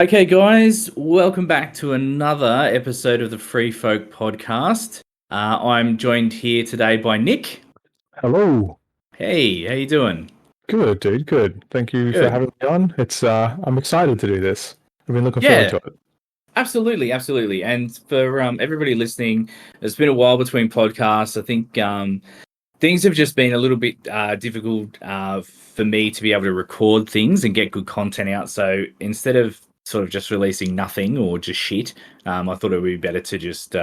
Okay, guys, welcome back to another episode of the Free Folk podcast. I'm joined here today by Nick. Hello. Hey, how you doing? Good, dude. Good. Thank you for Good. having me on. I'm excited to do this. I've been looking forward Yeah, to it. absolutely. And for everybody listening, it's been a while between podcasts. I think things have just been a little bit difficult for me to be able to record things and get good content out. So instead of sort of just releasing nothing or just shit, I thought it would be better to just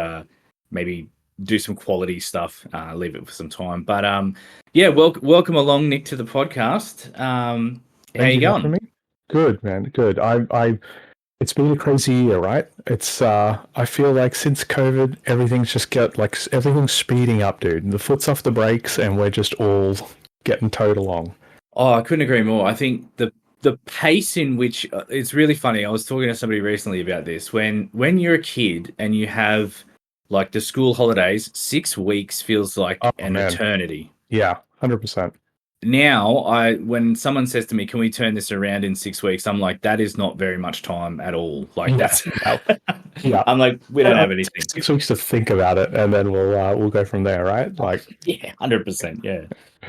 maybe do some quality stuff, leave it for some time. But yeah, welcome along, Nick, to the podcast. How Thank you you for having going? me. Good, man. Good. It's been a crazy year, right? I feel like since COVID, everything's speeding up, dude. The foot's off the brakes, and we're just all getting towed along. Oh, I couldn't agree more. I think the pace in which it's really funny. I was talking to somebody recently about this. When you're a kid and you have like the school holidays, 6 weeks feels like Oh an man. eternity. Yeah, 100%. Now, when someone says to me, "Can we turn this around in 6 weeks?" I'm like, that is not very much time at all. Like Yeah, that's, yeah, yeah. I'm like, we don't have anything. 6 weeks to think about it, and then we'll go from there, right? Like, Yeah, 100%. Yeah. yeah,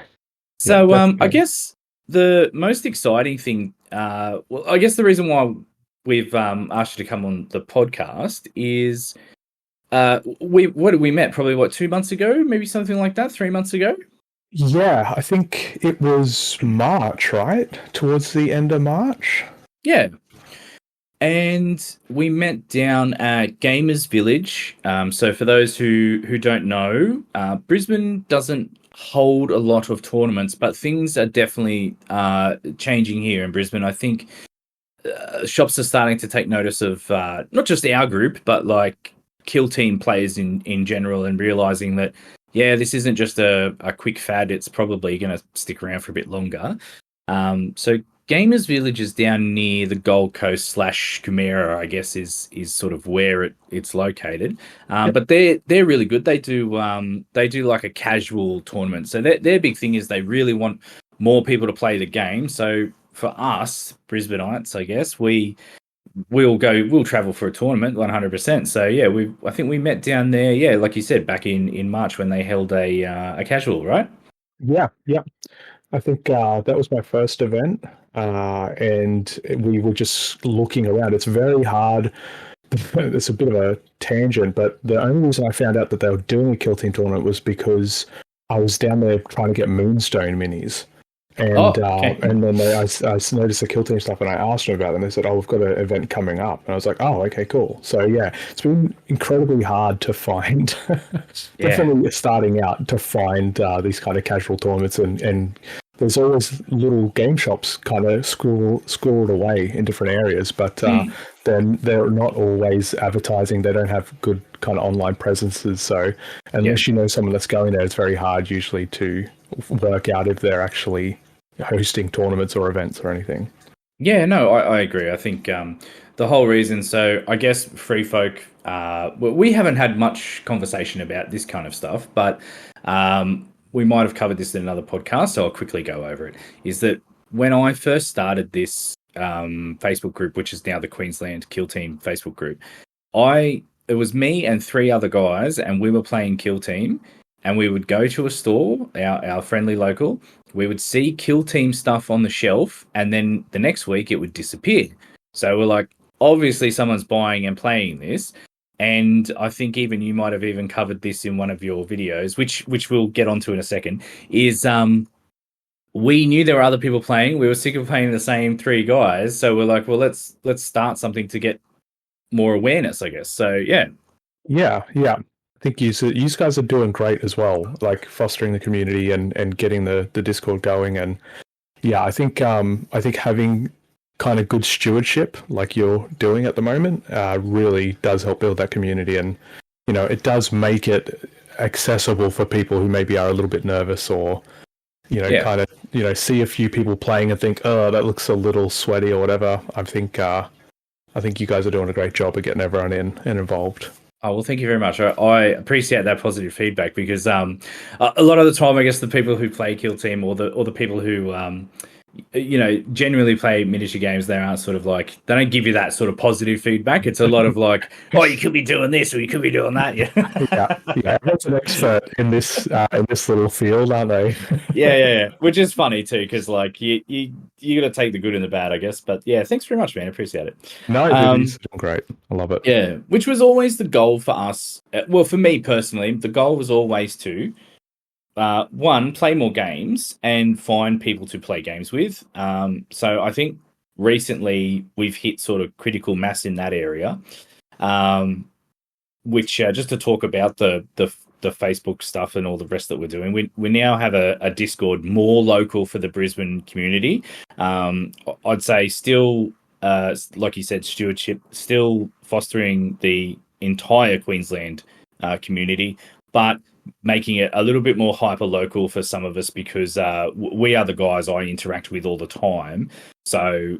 So, I definitely. guess the most exciting thing, well, I guess the reason why we've asked you to come on the podcast is what did we met probably 2 months ago, maybe something like that, 3 months ago. Yeah, I think it was March, right? Towards the end of March. Yeah, and we met down at Gamers Village. So for those who don't know, Brisbane doesn't hold a lot of tournaments, but things are definitely changing here in Brisbane. I think shops are starting to take notice of not just our group, but like kill team players in general, and realizing that yeah, this isn't just a quick fad. It's probably going to stick around for a bit longer. So Gamers Village is down near the Gold Coast slash Kumera, I guess is sort of where it's located. Yep. But they're really good. They do like a casual tournament. So their big thing is they really want more people to play the game. So for us Brisbaneites, I guess we'll travel for a tournament 100%. So yeah, I think we met down there. Yeah, like you said, back in March when they held a casual, right? Yeah, yeah. I think that was my first event, and we were just looking around. It's very hard. It's a bit of a tangent, but the only reason I found out that they were doing a Kill Team tournament was because I was down there trying to get Moonstone minis. And Oh, okay. and then I noticed the Kill Team stuff, and I asked them about it, and they said, "Oh, we've got an event coming up." And I was like, "Oh, okay, cool." So yeah, it's been incredibly hard to find. Yeah. Definitely starting out to find these kind of casual tournaments, and there's always little game shops kind of squirreled away in different areas, but Mm. then they're not always advertising. They don't have good kind of online presences. So Yeah. unless you know someone that's going there, it's very hard usually to work out if they're actually hosting tournaments or events or anything. Yeah, no, I agree. I think the whole reason, so I guess Free Folk, we haven't had much conversation about this kind of stuff, but we might have covered this in another podcast, so I'll quickly go over it. Is that when I first started this Facebook group, which is now the Queensland Kill Team Facebook group, it was me and three other guys, and we were playing Kill Team, and we would go to a store, our friendly local. We would see Kill Team stuff on the shelf, and then the next week it would disappear. So we're like, obviously someone's buying and playing this. And I think even you might have even covered this in one of your videos, which we'll get onto in a second. Is we knew there were other people playing. We were sick of playing the same three guys, so we're like, well, let's start something to get more awareness, I guess. So yeah, Yeah, yeah. I think you guys are doing great as well, like fostering the community and getting the Discord going. And yeah, I think having kind of good stewardship like you're doing at the moment really does help build that community. And it does make it accessible for people who maybe are a little bit nervous, or yeah. kind of see a few people playing and think, oh, that looks a little sweaty or whatever. I think you guys are doing a great job of getting everyone in and involved. Oh, well, thank you very much. I appreciate that positive feedback because a lot of the time, I guess the people who play Kill Team or the people who generally play miniature games, they aren't sort of like, they don't give you that sort of positive feedback. It's a lot of like, oh, you could be doing this or you could be doing that. Yeah. Yeah. Everyone's an expert in this little field, aren't they? Yeah. Which is funny too, because like you got to take the good and the bad, I guess. But yeah, thanks very much, man. I appreciate it. No, dude, he's doing great. I love it. Yeah, which was always the goal for us. Well, for me personally, the goal was always to one, play more games and find people to play games with. So I think recently we've hit sort of critical mass in that area. Which just to talk about the Facebook stuff and all the rest that we're doing, we now have a Discord more local for the Brisbane community. I'd say still, like you said, stewardship, still fostering the entire Queensland community, but making it a little bit more hyper local for some of us because we are the guys I interact with all the time. So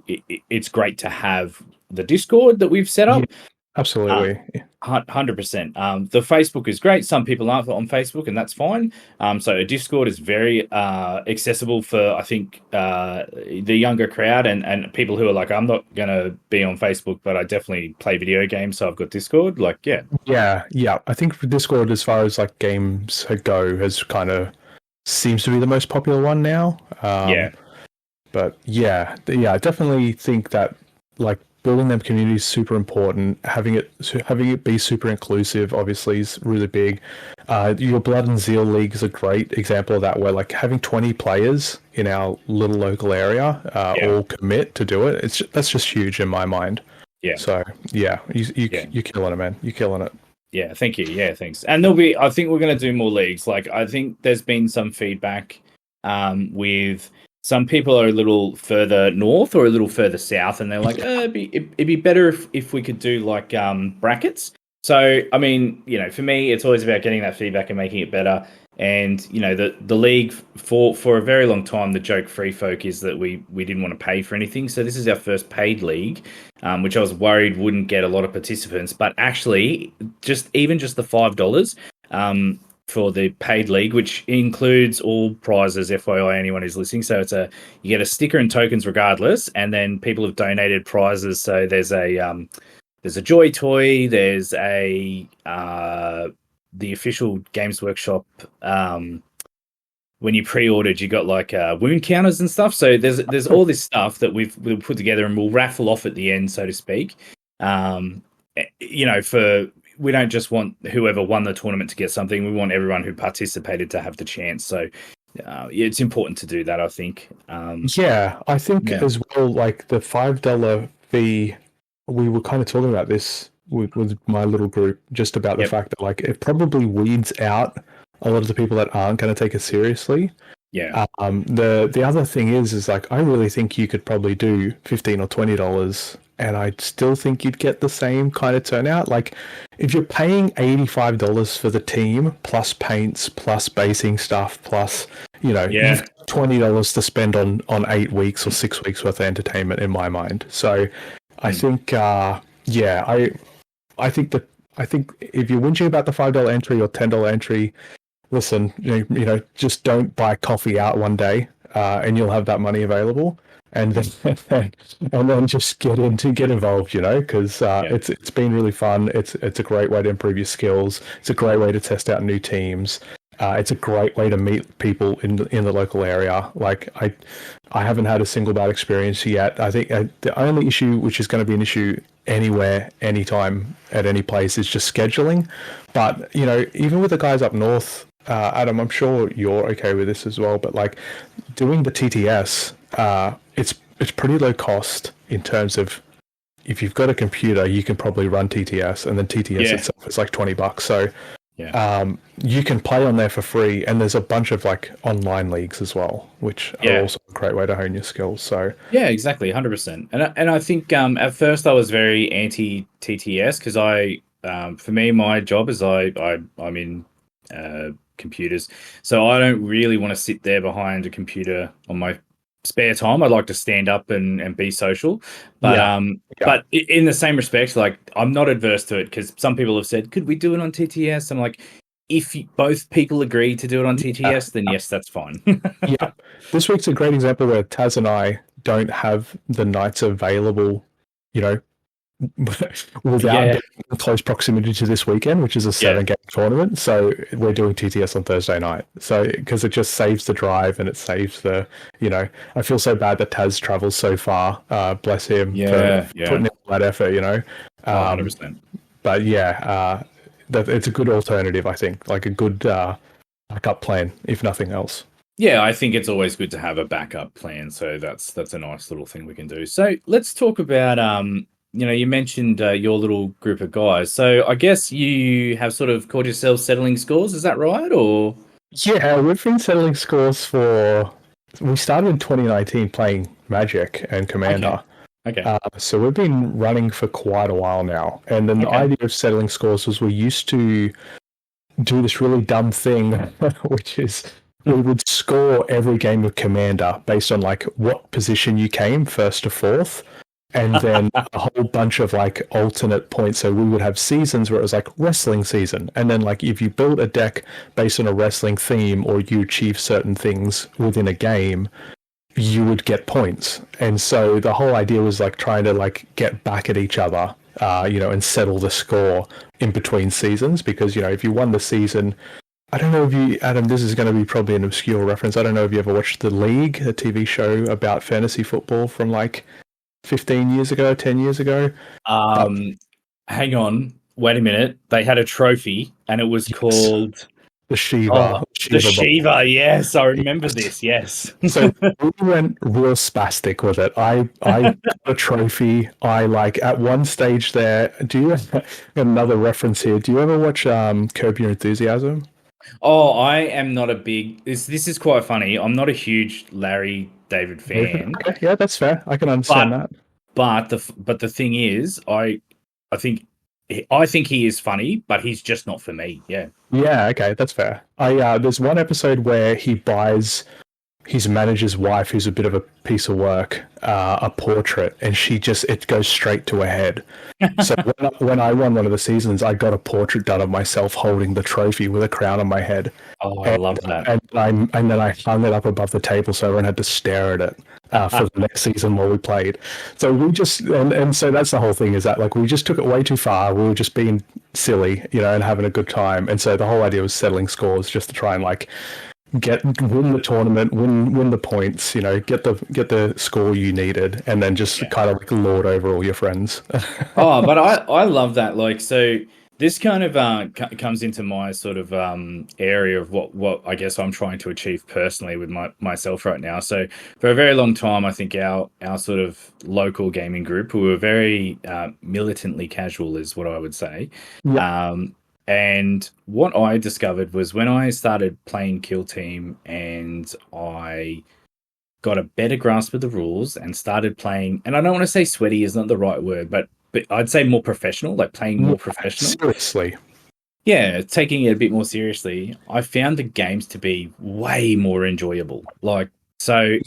it's great to have the Discord that we've set up. Yeah, absolutely. 100%. The Facebook is great. Some people aren't on Facebook, and that's fine. So a Discord is very accessible for, I think, the younger crowd and people who are like, I'm not going to be on Facebook, but I definitely play video games, so I've got Discord. Like, yeah. Yeah. I think for Discord, as far as like games go, has kind of seems to be the most popular one now. Yeah. But yeah, I definitely think that like building them community is super important. Having it be super inclusive, obviously, is really big. Your Blood and Zeal League is a great example of that, where like having 20 players in our little local area all commit to do it. That's just huge in my mind. Yeah. So yeah, you're killing it, man. You're killing it. Yeah, thank you. Yeah, thanks. And I think we're going to do more leagues. Like, I think there's been some feedback with some people are a little further north or a little further south, and they're like, it'd be better if we could do like brackets. So, I mean, for me, it's always about getting that feedback and making it better. And, the league for a very long time, the joke Free Folk is that we didn't want to pay for anything. So this is our first paid league, which I was worried wouldn't get a lot of participants. But actually, just the $5 for the paid league, which includes all prizes, FYI, anyone who's listening. So you get a sticker and tokens regardless. And then people have donated prizes. So there's a Joy Toy, there's the official Games Workshop, when you pre-ordered, you got like wound counters and stuff. So there's all this stuff that we'll put together and we'll raffle off at the end, so to speak. We don't just want whoever won the tournament to get something. We want everyone who participated to have the chance. So it's important to do that, I think. I think as well, like the $5 fee, we were kind of talking about this with my little group, just about the fact that like it probably weeds out a lot of the people that aren't going to take it seriously. Yeah. The other thing is like I really think you could probably do $15 or $20, and I still think you'd get the same kind of turnout. Like if you're paying $85 for the team plus paints plus basing stuff plus you've $20 to spend on 8 weeks or 6 weeks worth of entertainment in my mind. So I think I think if you're whinging about the $5 entry or $10 entry, listen, just don't buy coffee out one day, and you'll have that money available, and then just get involved, because it's been really fun. It's a great way to improve your skills. It's a great way to test out new teams. It's a great way to meet people in the local area. Like I haven't had a single bad experience yet. I think the only issue, which is going to be an issue anywhere, anytime, at any place, is just scheduling. But even with the guys up north, Adam, I'm sure you're okay with this as well. But like doing the TTS, it's pretty low cost in terms of if you've got a computer, you can probably run TTS, and then TTS itself is like $20. So. Yeah. You can play on there for free, and there's a bunch of like online leagues as well, which are also a great way to hone your skills. So exactly, 100%. And I think at first I was very anti TTS because for me my job is I'm in computers, so I don't really want to sit there behind a computer on my spare time. I'd like to stand up and be social, but but in the same respect, like I'm not adverse to it because some people have said, could we do it on TTS? I'm like, both people agree to do it on TTS, then yes, that's fine. Yeah, this week's a great example where Taz and I don't have the nights available, you know, without Yeah. getting in close proximity to this weekend, which is a 7-game tournament. So we're doing TTS on Thursday night. So because it just saves the drive and it saves the, I feel so bad that Taz travels so far. Bless him for putting in that effort, 100%. But yeah, it's a good alternative, I think, like a good backup plan, if nothing else. Yeah, I think it's always good to have a backup plan. So that's a nice little thing we can do. So let's talk about you mentioned your little group of guys. So I guess you have sort of called yourselves settling scores. Is that right? Or yeah, we've been settling scores we started in 2019 playing Magic and Commander. Okay. So we've been running for quite a while now. And then the idea of settling scores was we used to do this really dumb thing, which is we would score every game of Commander based on like what position you came first to fourth. And then a whole bunch of like alternate points. So we would have seasons where it was like wrestling season. And then like if you build a deck based on a wrestling theme or you achieve certain things within a game, you would get points. And so the whole idea was like trying to like get back at each other, and settle the score in between seasons. Because, if you won the season, I don't know if you, Adam, this is going to be probably an obscure reference. I don't know if you ever watched The League, a TV show about fantasy football from like 15 years ago, 10 years ago. Hang on. Wait a minute. They had a trophy and it was called the Shiva. The Shiva, yes. I remember this, yes. So we went real spastic with it. I got a trophy. I like at one stage there. Do you another reference here? Do you ever watch Curb Your Enthusiasm? Oh, I am not a big. This is quite funny. I'm not a huge Larry David fan. Okay, yeah, that's fair. I can understand that. But the thing is, I think he is funny, but he's just not for me. Yeah. Yeah. Okay, that's fair. There's one episode where he buys his manager's wife, who's a bit of a piece of work, a portrait, and it goes straight to her head. So when I won one of the seasons, I got a portrait done of myself holding the trophy with a crown on my head. Oh, I love that. And then I hung it up above the table so everyone had to stare at it for the next season while we played. So we just, and so that's the whole thing, is that like we just took it way too far. We were just being silly, and having a good time. And so the whole idea was settling scores just to try and like win the tournament, win the points, get the score you needed, and then just kind of like lord over all your friends. Oh, but I love that. Like, so this kind of comes into my sort of area of what I guess I'm trying to achieve personally with myself right now. So for a very long time, I think our sort of local gaming group, who were very militantly casual, is what I would say. Yeah. And what I discovered was when I started playing Kill Team and I got a better grasp of the rules and started playing, and I don't want to say sweaty is not the right word, but I'd say more professional, like playing more professional. Seriously. Yeah, taking it a bit more seriously. I found the games to be way more enjoyable. Like, so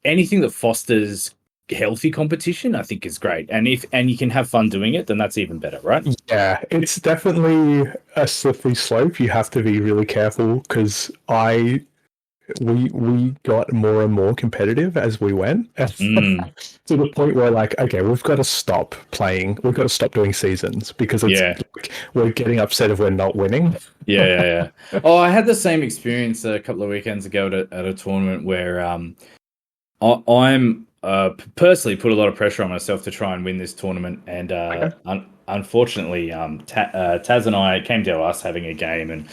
anything that fosters healthy competition, I think, is great. And you can have fun doing it, then that's even better, right? Yeah, it's definitely a slippery slope. You have to be really careful because we got more and more competitive as we went to the point where like, okay, we've got to stop playing. We've got to stop doing seasons because we're getting upset if we're not winning. Yeah. Oh, I had the same experience a couple of weekends ago at a tournament where I'm personally put a lot of pressure on myself to try and win this tournament, and unfortunately, Taz and I, it came to us having a game, and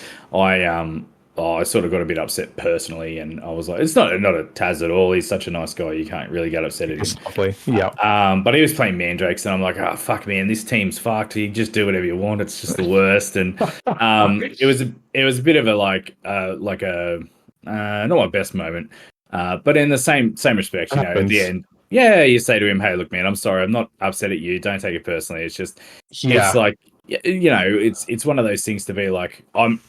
I sort of got a bit upset personally, and I was like, it's not a Taz at all. He's such a nice guy. You can't really get upset at him. Yeah. But he was playing Mandrakes, and I'm like, oh, fuck, man, this team's fucked. You just do whatever you want. It's just the worst. And it was a bit of a not my best moment. But in the same respect, at the end, you say to him, hey, look, man, I'm sorry. I'm not upset at you. Don't take it personally. It's just, it's like, it's one of those things to be like, I'm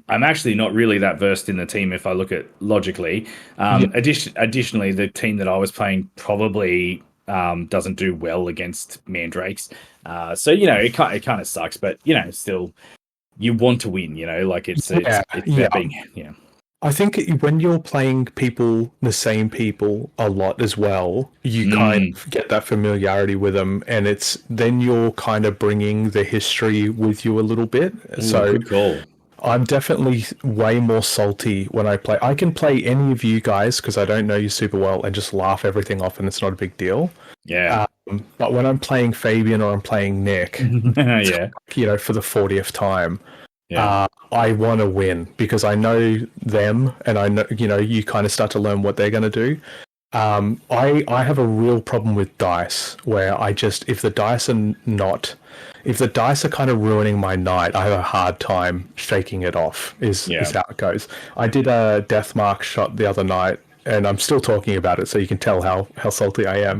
actually not really that versed in the team if I look at logically. Additionally, the team that I was playing probably doesn't do well against Mandrakes. So, it kind of sucks, but, still, you want to win. You know, like it's about being I think when you're playing the same people a lot as well, you kind of get that familiarity with them, and then you're kind of bringing the history with you a little bit. Ooh, so good call. I'm definitely way more salty when I play. I can play any of you guys because I don't know you super well and just laugh everything off, and it's not a big deal. Yeah. But when I'm playing Fabian or I'm playing Nick, yeah, for the 40th time. I want to win because I know them, and I know you kind of start to learn what they're going to do. I have a real problem with dice where if the dice are kind of ruining my night, I have a hard time shaking it off. Is how it goes. I did a death mark shot the other night, and I'm still talking about it, so you can tell how salty I am.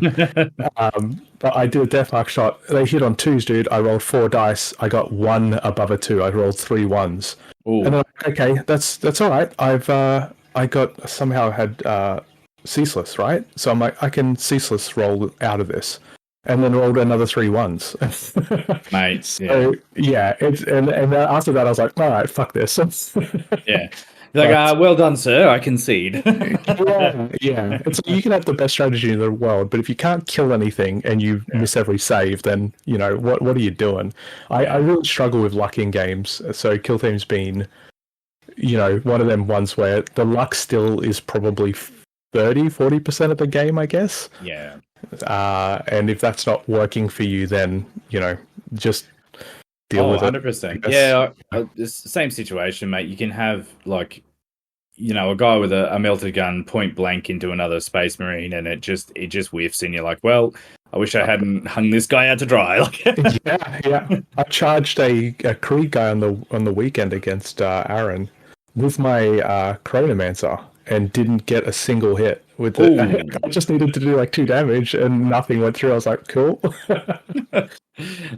But I did a death mark shot. They hit on 2s, dude. I rolled 4 dice. I got 1 above a 2. I rolled 3 1s. Ooh. And I'm like, okay, that's all right. I somehow had ceaseless, right? So I'm like, I can ceaseless roll out of this, and then rolled another 3 1s. Mate, so, and after that I was like, all right, fuck this. Yeah. Like, well done, sir. I concede. yeah. It's you can have the best strategy in the world, but if you can't kill anything and you miss every save, then what are you doing? I really struggle with luck in games. So Kill Team's been, one of them ones where the luck still is probably 30-40% of the game, I guess. Yeah. And if that's not working for you, then just deal with 100%. it. Yeah, it's the same situation, mate. You can have a guy with a melter gun point blank into another Space Marine, and it just whiffs, and you're like, well, I wish I hadn't hung this guy out to dry. yeah. I charged a Krieg guy on the weekend against Aaron with my Chronomancer and didn't get a single hit with it. I just needed to do like 2 damage and nothing went through. I was like, cool.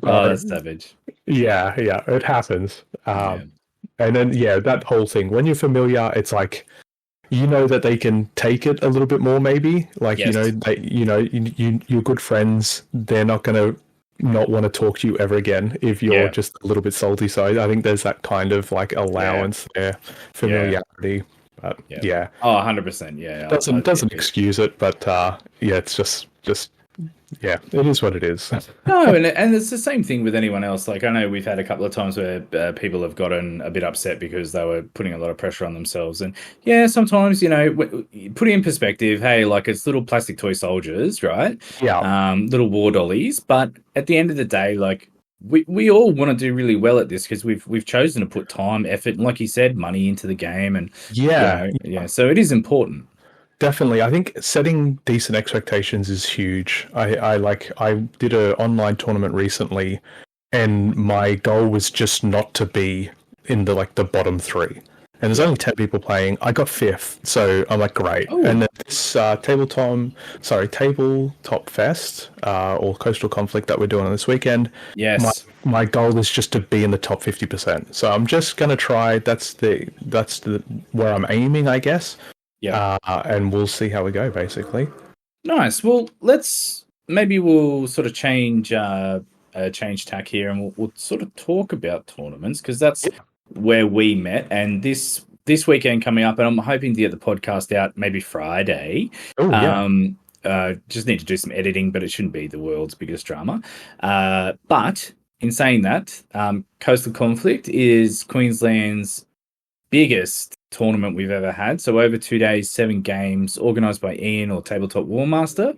That's savage. Yeah, it happens. And then that whole thing. When you're familiar, it's like that they can take it a little bit more. Maybe like yes. you're good friends. They're not gonna not want to talk to you ever again if you're just a little bit salty. So I think there's that kind of like allowance there, familiarity. But 100%. Yeah, doesn't excuse it, but it's just. Yeah, it is what it is. No, and it's the same thing with anyone else. Like, I know we've had a couple of times where people have gotten a bit upset because they were putting a lot of pressure on themselves. And sometimes, put it in perspective, hey, like it's little plastic toy soldiers, right? Yeah. Little war dollies. But at the end of the day, like, we all want to do really well at this because we've chosen to put time, effort, and like you said, money into the game. And so it is important. Definitely. I think setting decent expectations is huge. I did an online tournament recently, and my goal was just not to be in the bottom 3. And there's only 10 people playing. I got 5th, so I'm like, great. Ooh. And then this Tabletop Fest or Coastal Conflict that we're doing on this weekend. Yes. My goal is just to be in the top 50%. So I'm just gonna try. That's the where I'm aiming, I guess. Yeah. And we'll see how we go, basically. Nice. Well, we'll sort of change tack here, and we'll sort of talk about tournaments because that's where we met. And this weekend coming up, and I'm hoping to get the podcast out maybe Friday. Oh, yeah. Just need to do some editing, but it shouldn't be the world's biggest drama. But in saying that, Coastal Conflict is Queensland's biggest tournament we've ever had. So over 2 days, 7 games, organised by Ian or Tabletop Warmaster.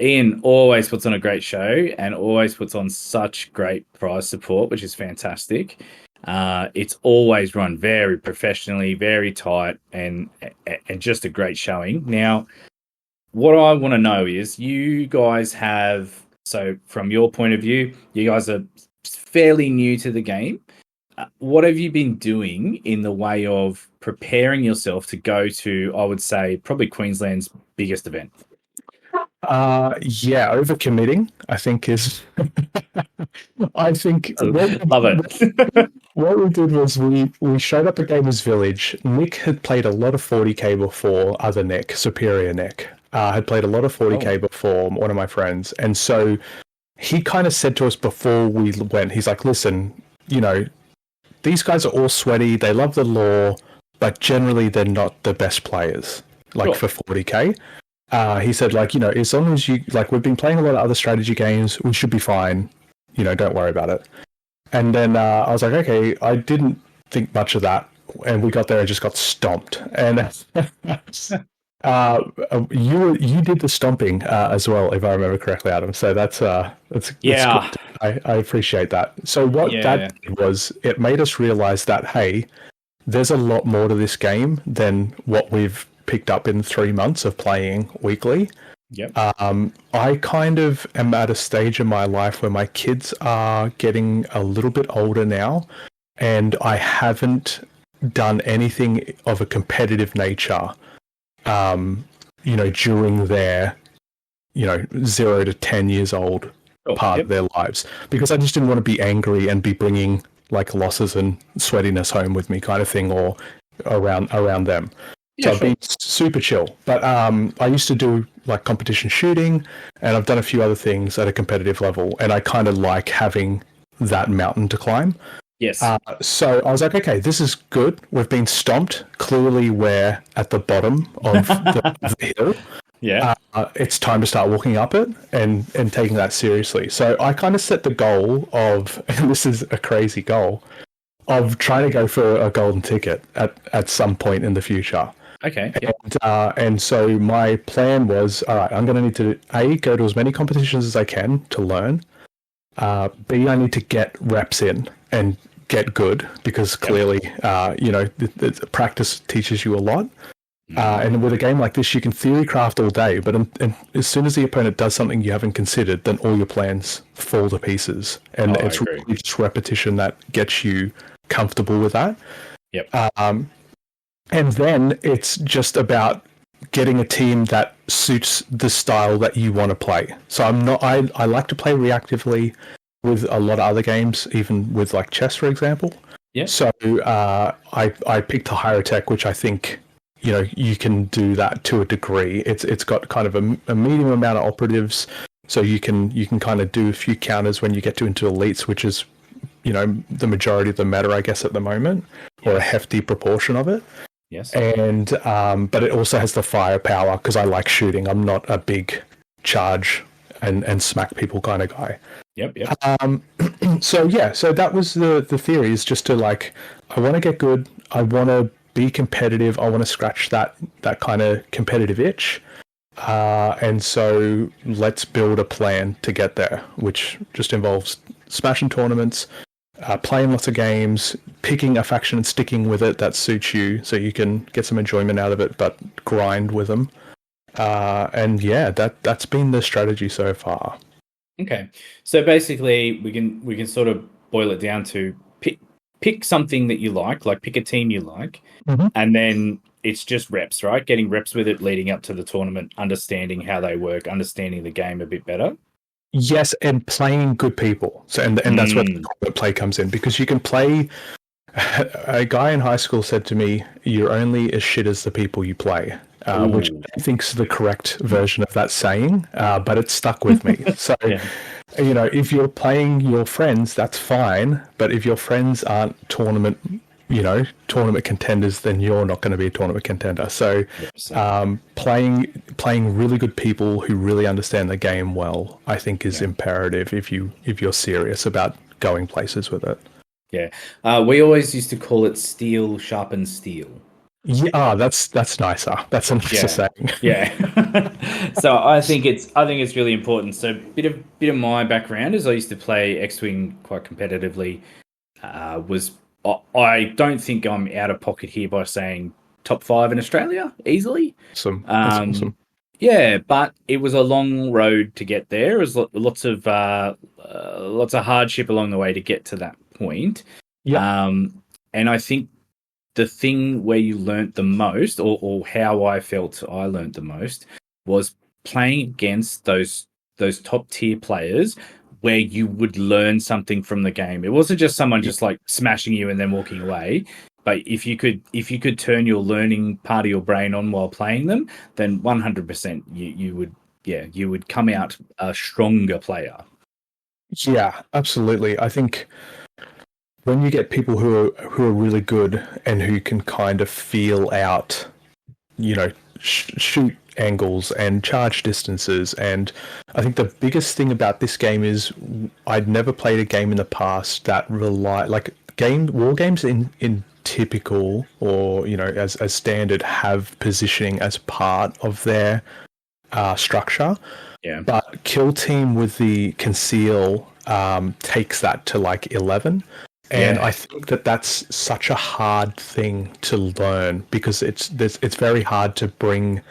Ian always puts on a great show and always puts on such great prize support, which is fantastic. It's always run very professionally, very tight, and just a great showing. Now, what I want to know is you guys have, so from your point of view, you guys are fairly new to the game. What have you been doing in the way of preparing yourself to go to, I would say, probably Queensland's biggest event? Overcommitting, I think is. I think love it. What we did was we showed up at Gamers Village. Nick had played a lot of 40k before. Other Nick, Superior Nick, had played a lot of 40k before. One of my friends, and so he kind of said to us before we went, he's like, "Listen, these guys are all sweaty. They love the lore, but generally they're not the best players. Like Sure. for 40k, he said, like, as long as you like, we've been playing a lot of other strategy games, we should be fine. Don't worry about it. And then I was like, okay, I didn't think much of that, and we got there and just got stomped. And you did the stomping as well, if I remember correctly, Adam. So that's Yeah. good. I appreciate that. So what that did was it made us realize that, hey, there's a lot more to this game than what we've picked up in 3 months of playing weekly. Yep. I kind of am at a stage in my life where my kids are getting a little bit older now, and I haven't done anything of a competitive nature, during their, 0 to 10 years old part of their lives, because I just didn't want to be angry and be bringing like losses and sweatiness home with me, kind of thing, or around them. So I've been super chill. But I used to do like competition shooting, and I've done a few other things at a competitive level, and I kind of like having that mountain to climb. Yes. So I was like, okay, this is good. We've been stomped. Clearly, we're at the bottom of the hill. Yeah. It's time to start walking up it and taking that seriously. So I kind of set the goal of, and this is a crazy goal, of trying to go for a golden ticket at some point in the future. Okay. And so my plan was, all right, I'm going to need to A, go to as many competitions as I can to learn. B, I need to get reps in and get good, because clearly, the practice teaches you a lot. And with a game like this, you can theory craft all day, but as soon as the opponent does something you haven't considered, then all your plans fall to pieces. And it's really just repetition that gets you comfortable with that. Yep. And then it's just about getting a team that suits the style that you want to play. So I like to play reactively with a lot of other games, even with like chess, for example. Yeah. So I picked a higher tech, which I think, you can do that to a degree. It's got kind of a medium amount of operatives, so you can kind of do a few counters when you get into elites, which is, the majority of the meta, I guess, at the moment, or a hefty proportion of it. Yes. And but it also has the firepower, because I like shooting. I'm not a big charge and smack people kind of guy. Yep. So that was the theory, is just to like, I want to get good. I want to be competitive. I want to scratch that kind of competitive itch. And so let's build a plan to get there, which just involves smashing tournaments, playing lots of games, picking a faction and sticking with it that suits you, so you can get some enjoyment out of it, but grind with them. And that's been the strategy so far. Okay, so basically we can sort of boil it down to pick something that you like pick a team you like, and then it's just reps, right? Getting reps with it leading up to the tournament, understanding how they work, understanding the game a bit better. Yes, and playing good people. So and that's where the play comes in, because you can play. A guy in high school said to me, "You're only as shit as the people you play," which I think is the correct version of that saying, but it stuck with me. So, if you're playing your friends, that's fine. But if your friends aren't tournament contenders, then you're not going to be a tournament contender. So, playing really good people who really understand the game well, I think, is imperative if you're serious about going places with it. Yeah, we always used to call it steel sharpens steel. Yeah, that's nicer. That's a nicer saying. Yeah. So I think it's really important. So bit of my background is I used to play X-Wing quite competitively. I don't think I'm out of pocket here by saying top 5 in Australia easily. That's awesome. Yeah, but it was a long road to get there. It was lots of hardship along the way to get to that point. Yeah. And I think the thing where you learnt the most, or how I felt I learnt the most, was playing against those top tier players where you would learn something from the game. It wasn't just someone just like smashing you and then walking away. But if you could turn your learning part of your brain on while playing them, then 100% you would come out a stronger player. Yeah, absolutely. I think when you get people who are really good and who can kind of feel out, shoot angles and charge distances. And I think the biggest thing about this game is I'd never played a game in the past that war games in typical or as standard have positioning as part of their structure. Yeah. But Kill Team with the conceal takes that to like 11. And I think that's such a hard thing to learn because it's very hard to bring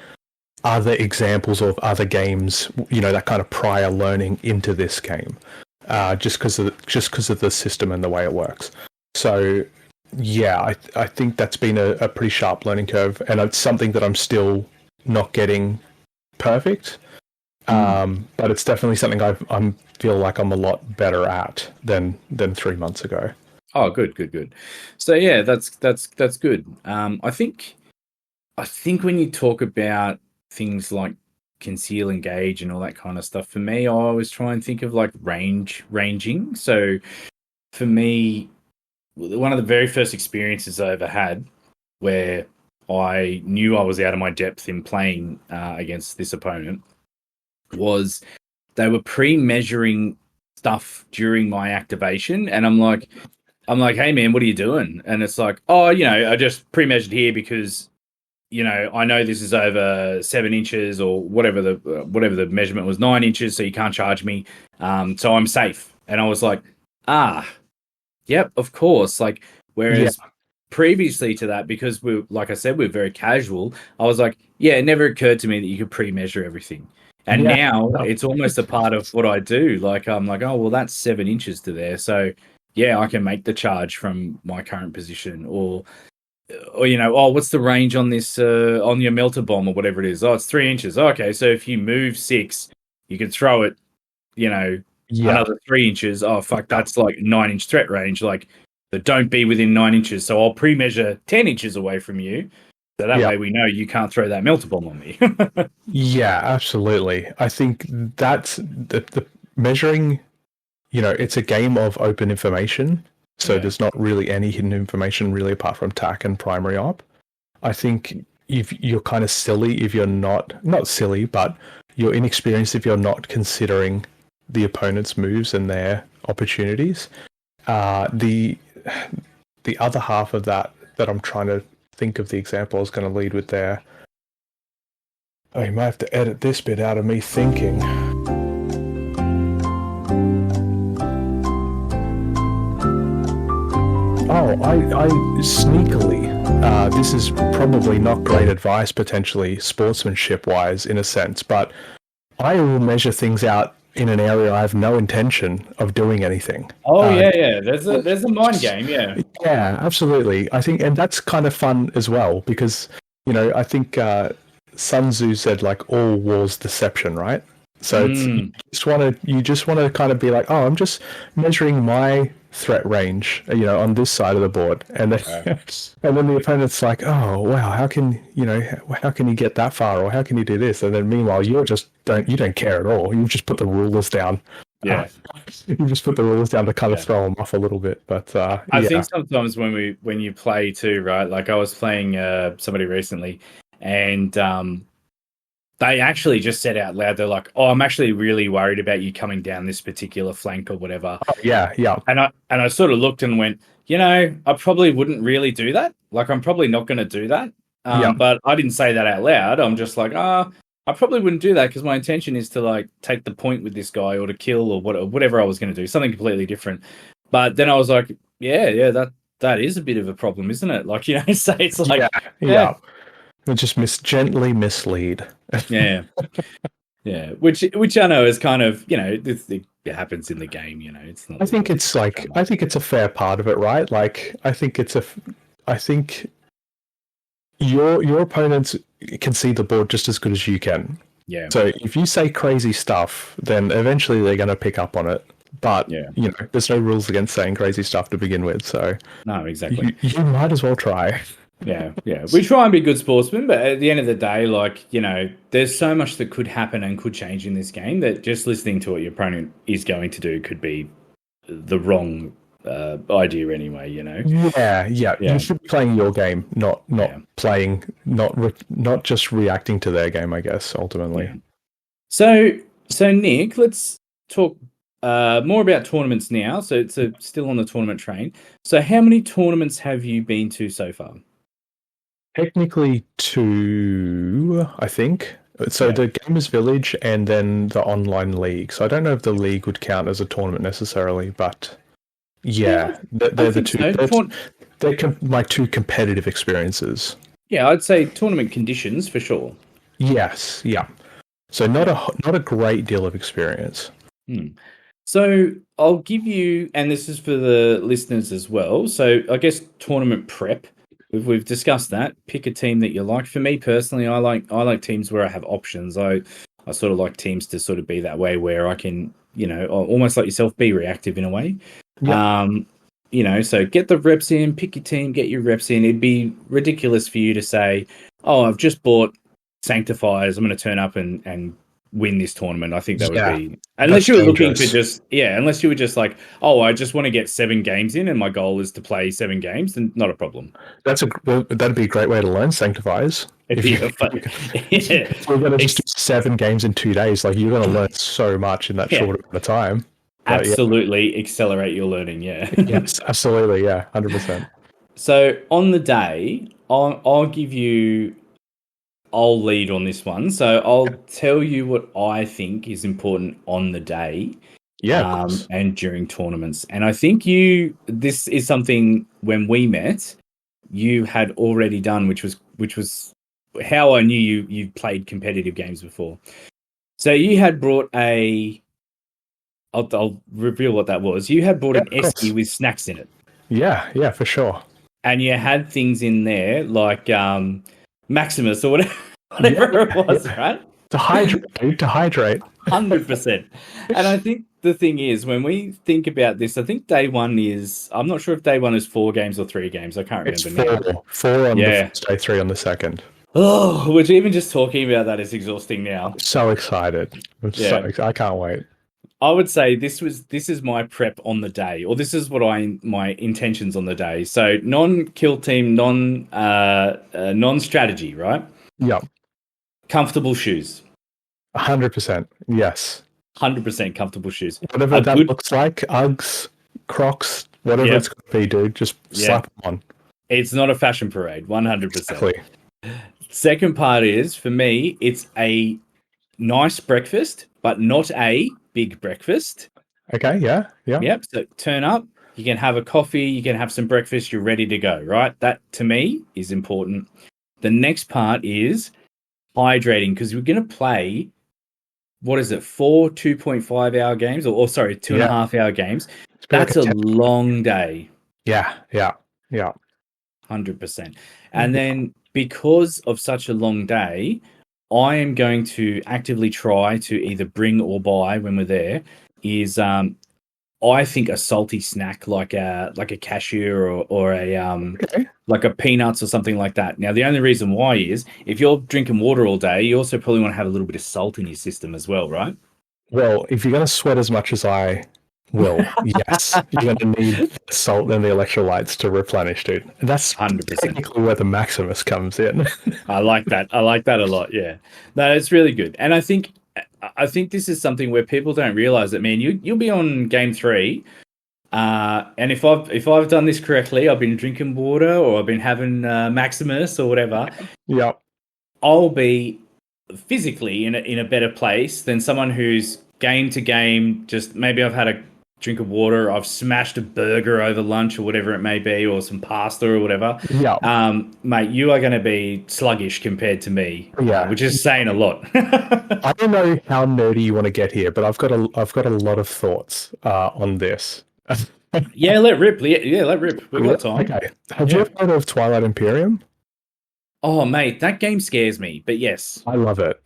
other examples of other games, that kind of prior learning into this game, just because of the system and the way it works. So yeah, I think that's been a pretty sharp learning curve, and it's something that I'm still not getting perfect. But it's definitely something I feel like I'm a lot better at than 3 months ago. Oh, good. So yeah, that's good. I think when you talk about things like conceal, engage, and all that kind of stuff, for me, I always try and think of like ranging. So for me, one of the very first experiences I ever had where I knew I was out of my depth in playing against this opponent was they were pre-measuring stuff during my activation, and I'm like, hey man, what are you doing? And it's like, oh, I just pre-measured here because, I know this is over 7 inches or whatever the measurement was, 9 inches, so you can't charge me. So I'm safe. And I was like, yep, of course. Like, whereas previously to that, because like I said, we're very casual, I was like, it never occurred to me that you could pre-measure everything. And now it's almost a part of what I do. Like, I'm like, oh, well, that's 7 inches to there. So yeah, I can make the charge from my current position, or what's the range on this on your melter bomb or whatever it is? Oh, it's 3 inches. Okay, so if you move 6, you can throw it, another 3 inches. Oh fuck, that's like 9-inch threat range. Like, but don't be within 9 inches. So I'll pre-measure 10 inches away from you, so that way we know you can't throw that melter bomb on me. Yeah, absolutely. I think that's the measuring. It's a game of open information, so there's not really any hidden information really apart from TAC and primary op. I think if you're kind of silly if you're not silly, but you're inexperienced if you're not considering the opponent's moves and their opportunities. The other half of that I'm trying to think of the example I was going to lead with there. Oh, you might have to edit this bit out of me thinking. Oh, I sneakily, this is probably not great advice, potentially, sportsmanship-wise, in a sense, but I will measure things out in an area I have no intention of doing anything. Oh, yeah. There's a mind game, yeah. Yeah, absolutely. I think, and that's kind of fun as well, because, I think Sun Tzu said, like, all war's deception, right? So you just want to kind of be like, oh, I'm just measuring my threat range, on this side of the board, and then and then the opponent's like, oh wow, how can you get that far, or how can you do this? And then meanwhile you don't care at all. You just put the rulers down. Yeah, you just put the rulers down to kind of throw them off a little bit. But I think sometimes when you play too, right? Like I was playing somebody recently, and they actually just said out loud, they're like, oh, I'm actually really worried about you coming down this particular flank or whatever. Oh, yeah. And I sort of looked and went, I probably wouldn't really do that. Like, I'm probably not going to do that. But I didn't say that out loud. I'm just like, I probably wouldn't do that because my intention is to, like, take the point with this guy or to kill or whatever I was going to do, something completely different. But then I was like, yeah, that is a bit of a problem, isn't it? Like, so it's like... Yeah. Just gently mislead. Yeah. Which I know is kind of, it happens in the game. It's not. I think it's a fair part of it, right? Like, I think your opponents can see the board just as good as you can. Yeah. So if you say crazy stuff, then eventually they're going to pick up on it. But there's no rules against saying crazy stuff to begin with. So no, exactly. You might as well try. Yeah. We try and be good sportsmen, but at the end of the day, like, there's so much that could happen and could change in this game that just listening to what your opponent is going to do could be the wrong idea anyway. Yeah. Yeah. You should be playing your game, not Yeah. playing, not just reacting to their game, I guess, ultimately. Yeah. So Nick, let's talk more about tournaments now. So it's still on the tournament train. So how many tournaments have you been to so far? Technically 2, I think. So Yeah. the Gamers Village and then the online league. So I don't know if the league would count as a tournament necessarily, but yeah, they're the two. So. They're my 2 competitive experiences. Yeah, I'd say tournament conditions for sure. Yes, yeah. So not a great deal of experience. So I'll give you, and this is for the listeners as well. So I guess tournament prep. We've discussed that. Pick a team that you like. For me personally, I like teams where I have options. I sort of like teams to sort of be that way where I can, almost like yourself, be reactive in a way. Yep. So get the reps in, pick your team, get your reps in. It'd be ridiculous for you to say, "Oh, I've just bought Sanctifiers. I'm going to turn up and win this tournament." I think that would be, unless you were looking for unless you were just like, "Oh, I just want to get 7 games in, and my goal is to play 7 games," then not a problem. That'd be a great way to learn Sanctifiers. If we're going to just do 7 games in 2 days, like you're going to learn so much in that short amount of time. Absolutely accelerate your learning. Yeah. Yes, absolutely. Yeah, 100%. So on the day, I'll give you. I'll lead on this one. So I'll tell you what I think is important on the day. Yeah. And during tournaments. And I think this is something when we met, you had already done, which was how I knew you played competitive games before. So you had brought I'll reveal what that was. You had brought an esky with snacks in it. Yeah, for sure. And you had things in there like Maximus or whatever it was, right? To hydrate. 100%. And I think the thing is, when we think about this, I think day one is, I'm not sure if day one is 4 games or 3 games. I can't remember now. 4 on the first day, 3 on the second. Oh, which even just talking about that is exhausting now. I'm so excited. I can't wait. I would say this is my prep on the day, or this is what my intentions on the day. So non-kill team, non-strategy, right? Yeah. Comfortable shoes. 100%. Yes. 100% comfortable shoes. Whatever that looks like, Uggs, Crocs, whatever it's going to be, dude, just slap them on. It's not a fashion parade, 100%. Exactly. Second part is, for me, it's a nice breakfast, but not a big breakfast. Okay, yeah. Yep, so turn up, you can have a coffee, you can have some breakfast, you're ready to go, right? That, to me, is important. The next part is hydrating, because we're going to play, 4 2.5 hour games, or 2.5 hour games. That's a long day. Yeah. 100%. And then because of such a long day, I am going to actively try to either bring or buy when we're there is I think a salty snack like a cashew or a like a peanuts or something like that. Now the only reason why is if you're drinking water all day, you also probably want to have a little bit of salt in your system as well, right? Well, if you're going to sweat as much as I will, yes, you're going to need salt and the electrolytes to replenish, dude. And that's 100% technically where the Maximus comes in. I like that. I like that a lot. Yeah, no, it's really good. And I think this is something where people don't realize that, man, you'll be on game 3. And if I've done this correctly, I've been drinking water or I've been having Maximus or whatever. Yep. I'll be physically in a better place than someone who's game to game. Just maybe I've had a drink of water, I've smashed a burger over lunch or whatever it may be, or some pasta or whatever. Yeah. Mate, you are going to be sluggish compared to me. Yeah. Which is saying a lot. I don't know how nerdy you want to get here, but I've got a lot of thoughts on this. Yeah, let rip. Yeah, let rip. We've got time. Okay. Have you ever heard of Twilight Imperium? Oh, mate, that game scares me, but yes. I love it.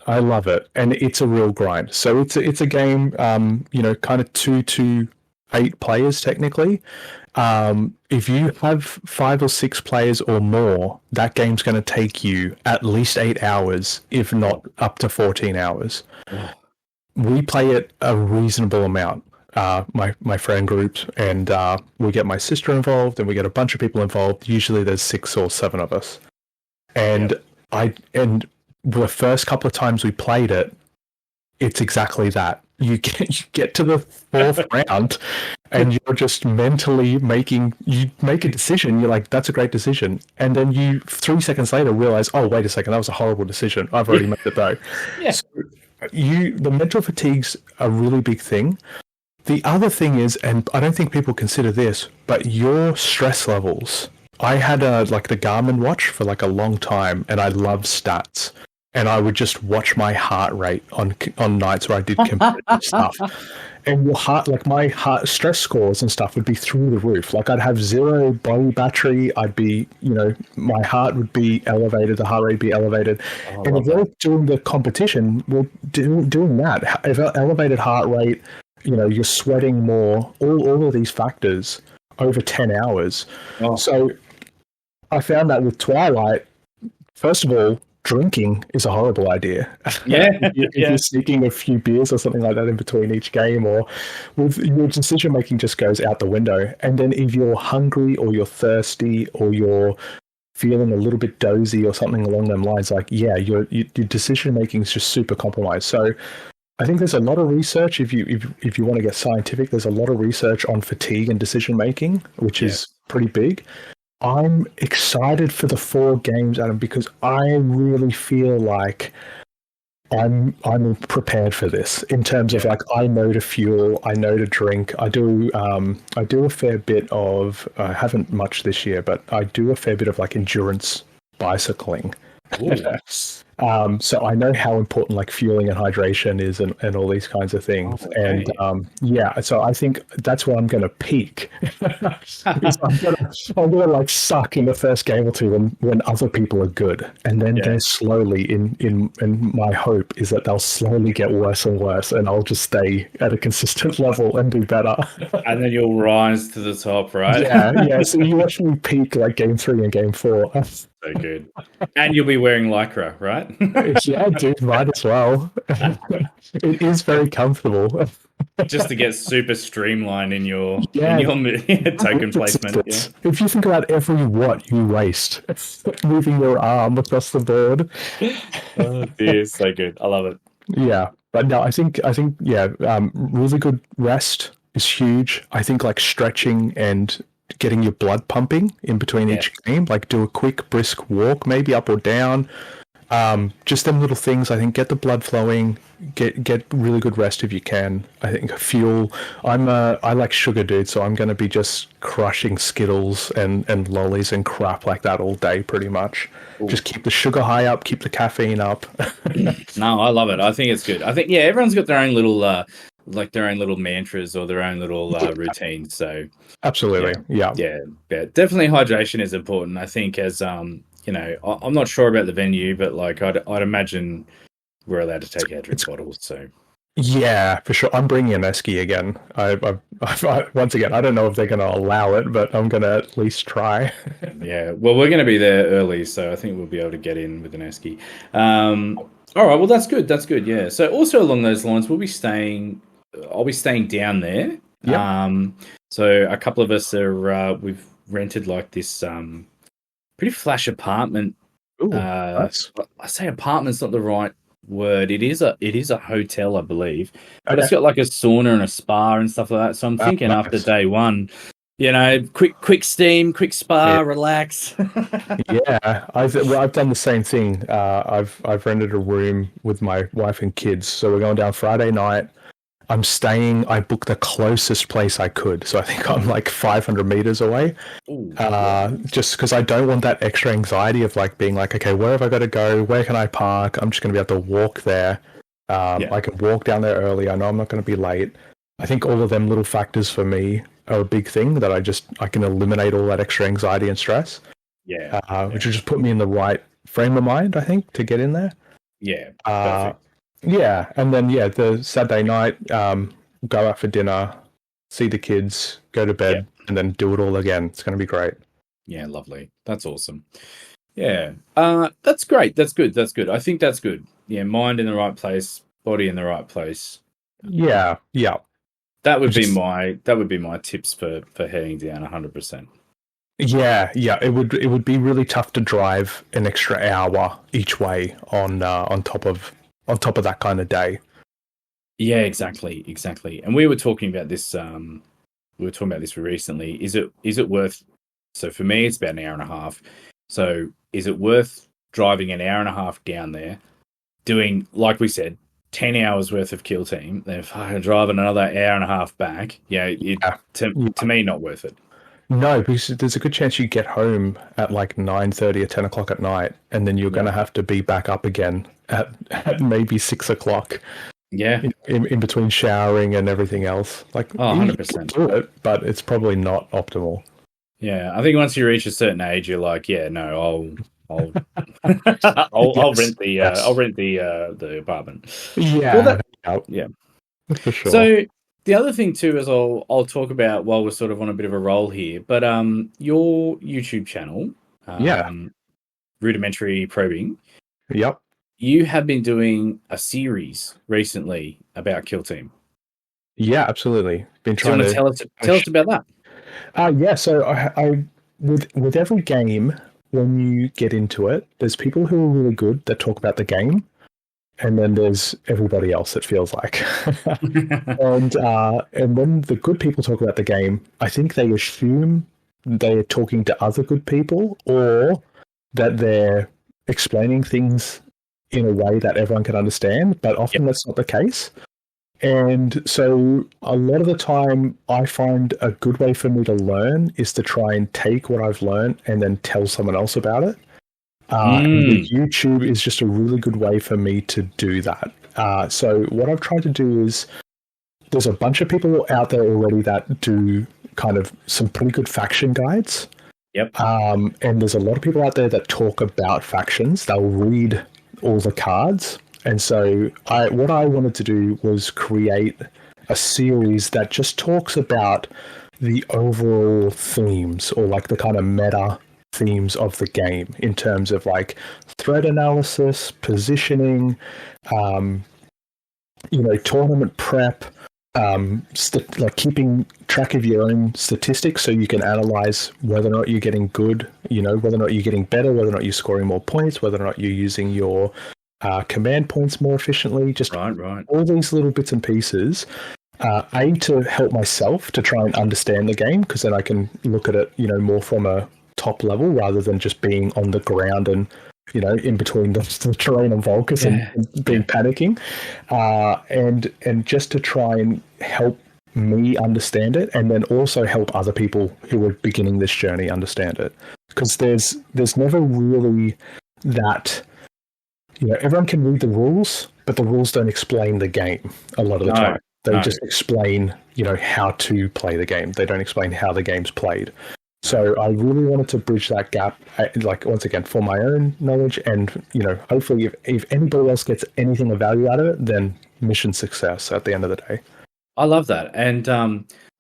And it's a real grind. So it's a game, kind of 2 to 8 players technically. If you have 5 or 6 players or more, that game's going to take you at least 8 hours, if not up to 14 hours. We play it a reasonable amount. my friend groups, and we get my sister involved, and we get a bunch of people involved. Usually, there's 6 or 7 of us, and and the first couple of times we played it, it's exactly that. You get to the 4th round, and you're just mentally you make a decision. You're like, that's a great decision. And then you 3 seconds later realize, oh, wait a second, that was a horrible decision. I've already made it though. Yeah. So the mental fatigue's a really big thing. The other thing is, and I don't think people consider this, but your stress levels. I had the Garmin watch for like a long time, and I love stats. And I would just watch my heart rate on nights where I did competitive stuff. And your heart, like my heart stress scores and stuff would be through the roof. Like I'd have 0 body battery. I'd be, my heart would be elevated. The heart rate would be elevated. And if you're doing the competition, well, doing that, if elevated heart rate, you're sweating more, all of these factors over 10 hours. Oh. So I found that with Twilight, first of all, drinking is a horrible idea. Yeah. if you're sneaking a few beers or something like that in between each game, or with your decision making just goes out the window. And then if you're hungry or you're thirsty or you're feeling a little bit dozy or something along them lines, like, yeah, your decision making is just super compromised. So I think there's a lot of research. If you want to get scientific, there's a lot of research on fatigue and decision making, which is pretty big. I'm excited for the 4 games, Adam, because I really feel like I'm prepared for this in terms of like I know to fuel, I know to drink. I do a fair bit of I haven't much this year, but I do a fair bit of like endurance bicycling. So I know how important like fueling and hydration is and all these kinds of things. Okay. And so I think that's where I'm going to peak. I'm gonna like suck in the first game or two when other people are good, and then they're slowly in my hope is that they'll slowly get worse and worse, and I'll just stay at a consistent level and do better. And then you'll rise to the top, right? Yeah. So you actually peak like game 3 and game 4. So good. And you'll be wearing Lycra, right? Yeah, dude, might as well. It is very comfortable. Just to get super streamlined in your token placement. Yeah. If you think about every watt you waste moving your arm across the board. Oh dear, so good. I love it. Yeah. But no, I think really good rest is huge. I think like stretching and getting your blood pumping in between each game, like do a quick brisk walk, maybe up or down. Just them little things. I think get the blood flowing, get really good rest if you can. I think fuel. I like sugar, dude, so I'm going to be just crushing Skittles and lollies and crap like that all day, pretty much. Ooh. Just keep the sugar high up, keep the caffeine up. No, I love it. I think it's good. I think everyone's got their own little their own little mantras or their own little routines. So absolutely, yeah. Definitely, hydration is important. I think as I'm not sure about the venue, but like I'd imagine we're allowed to take our drink bottles. So yeah, for sure. I'm bringing an esky again. I once again, I don't know if they're going to allow it, but I'm going to at least try. Yeah, well, we're going to be there early, so I think we'll be able to get in with an esky. All right, well, that's good. That's good. Yeah. So also along those lines, I'll be staying down there. Yep. So a couple of us are we've rented like this pretty flash apartment. Ooh, nice. I say apartment's not the right word. It is a hotel, I believe. But it's got like a sauna and a spa and stuff like that. So I'm thinking after day one, quick steam, quick spa, relax. Yeah, I've done the same thing. I've rented a room with my wife and kids. So we're going down Friday night. I booked the closest place I could. So I think I'm like 500 meters away. Ooh, just because I don't want that extra anxiety of like being like, okay, where have I got to go? Where can I park? I'm just going to be able to walk there. I can walk down there early. I know I'm not going to be late. I think all of them little factors for me are a big thing that I can eliminate all that extra anxiety and stress. Yeah. Which will just put me in the right frame of mind, I think, to get in there. Yeah. Perfect. Yeah, and then the Saturday night, go out for dinner, see the kids, go to bed, and then do it all again. It's going to be great. Yeah, lovely. That's awesome. Yeah, that's great. That's good. That's good. I think that's good. Yeah, mind in the right place, body in the right place. Yeah. That would be my tips for heading down 100%. Yeah, it would be really tough to drive an extra hour each way on top of that kind of day. Yeah, exactly. And we were talking about this. Recently. Is it worth? So for me, it's about an hour and a half. So is it worth driving an hour and a half down there, doing, like we said, 10 hours worth of Kill Team, then driving another hour and a half back? To me, not worth it. No, because there's a good chance you get home at like 9:30 or 10 o'clock at night, and then you're going to have to be back up again at maybe 6 o'clock. Yeah. In between showering and everything else. Like, 100%. Do it, but it's probably not optimal. Yeah, I think once you reach a certain age, you're like, yeah, no, I'll rent the apartment. Yeah, yeah, for sure. So the other thing too is I'll talk about while we're sort of on a bit of a roll here, but your YouTube channel, Rudimentary Probing. Yep. You have been doing a series recently about Kill Team. Yeah, absolutely. Been trying to tell us about that. Yeah, so I with every game, when you get into it, there's people who are really good that talk about the game, and then there's everybody else, it feels like. and when the good people talk about the game, I think they assume they're talking to other good people, or that they're explaining things in a way that everyone can understand, but often that's not the case. And so a lot of the time, I find a good way for me to learn is to try and take what I've learned and then tell someone else about it. And YouTube is just a really good way for me to do that. So what I've tried to do is, there's a bunch of people out there already that do kind of some pretty good faction guides. Yep. And there's a lot of people out there that talk about factions. They'll read all the cards. And so what I wanted to do was create a series that just talks about the overall themes, or like the kind of meta themes of the game, in terms of like threat analysis, positioning, tournament prep, like keeping track of your own statistics so you can analyze whether or not you're getting good, whether or not you're getting better, whether or not you're scoring more points, whether or not you're using your command points more efficiently, just right. All these little bits and pieces, to help myself to try and understand the game, because then I can look at it, more from a top level rather than just being on the ground and, in between the terrain and Volcus and being panicking, and just to try and help me understand it, and then also help other people who are beginning this journey understand it, because there's never really that. Everyone can read the rules, but the rules don't explain the game a lot of the time. They just explain, how to play the game. They don't explain how the game's played. So I really wanted to bridge that gap, like, once again, for my own knowledge, and, hopefully if anybody else gets anything of value out of it, then mission success at the end of the day. I love that. And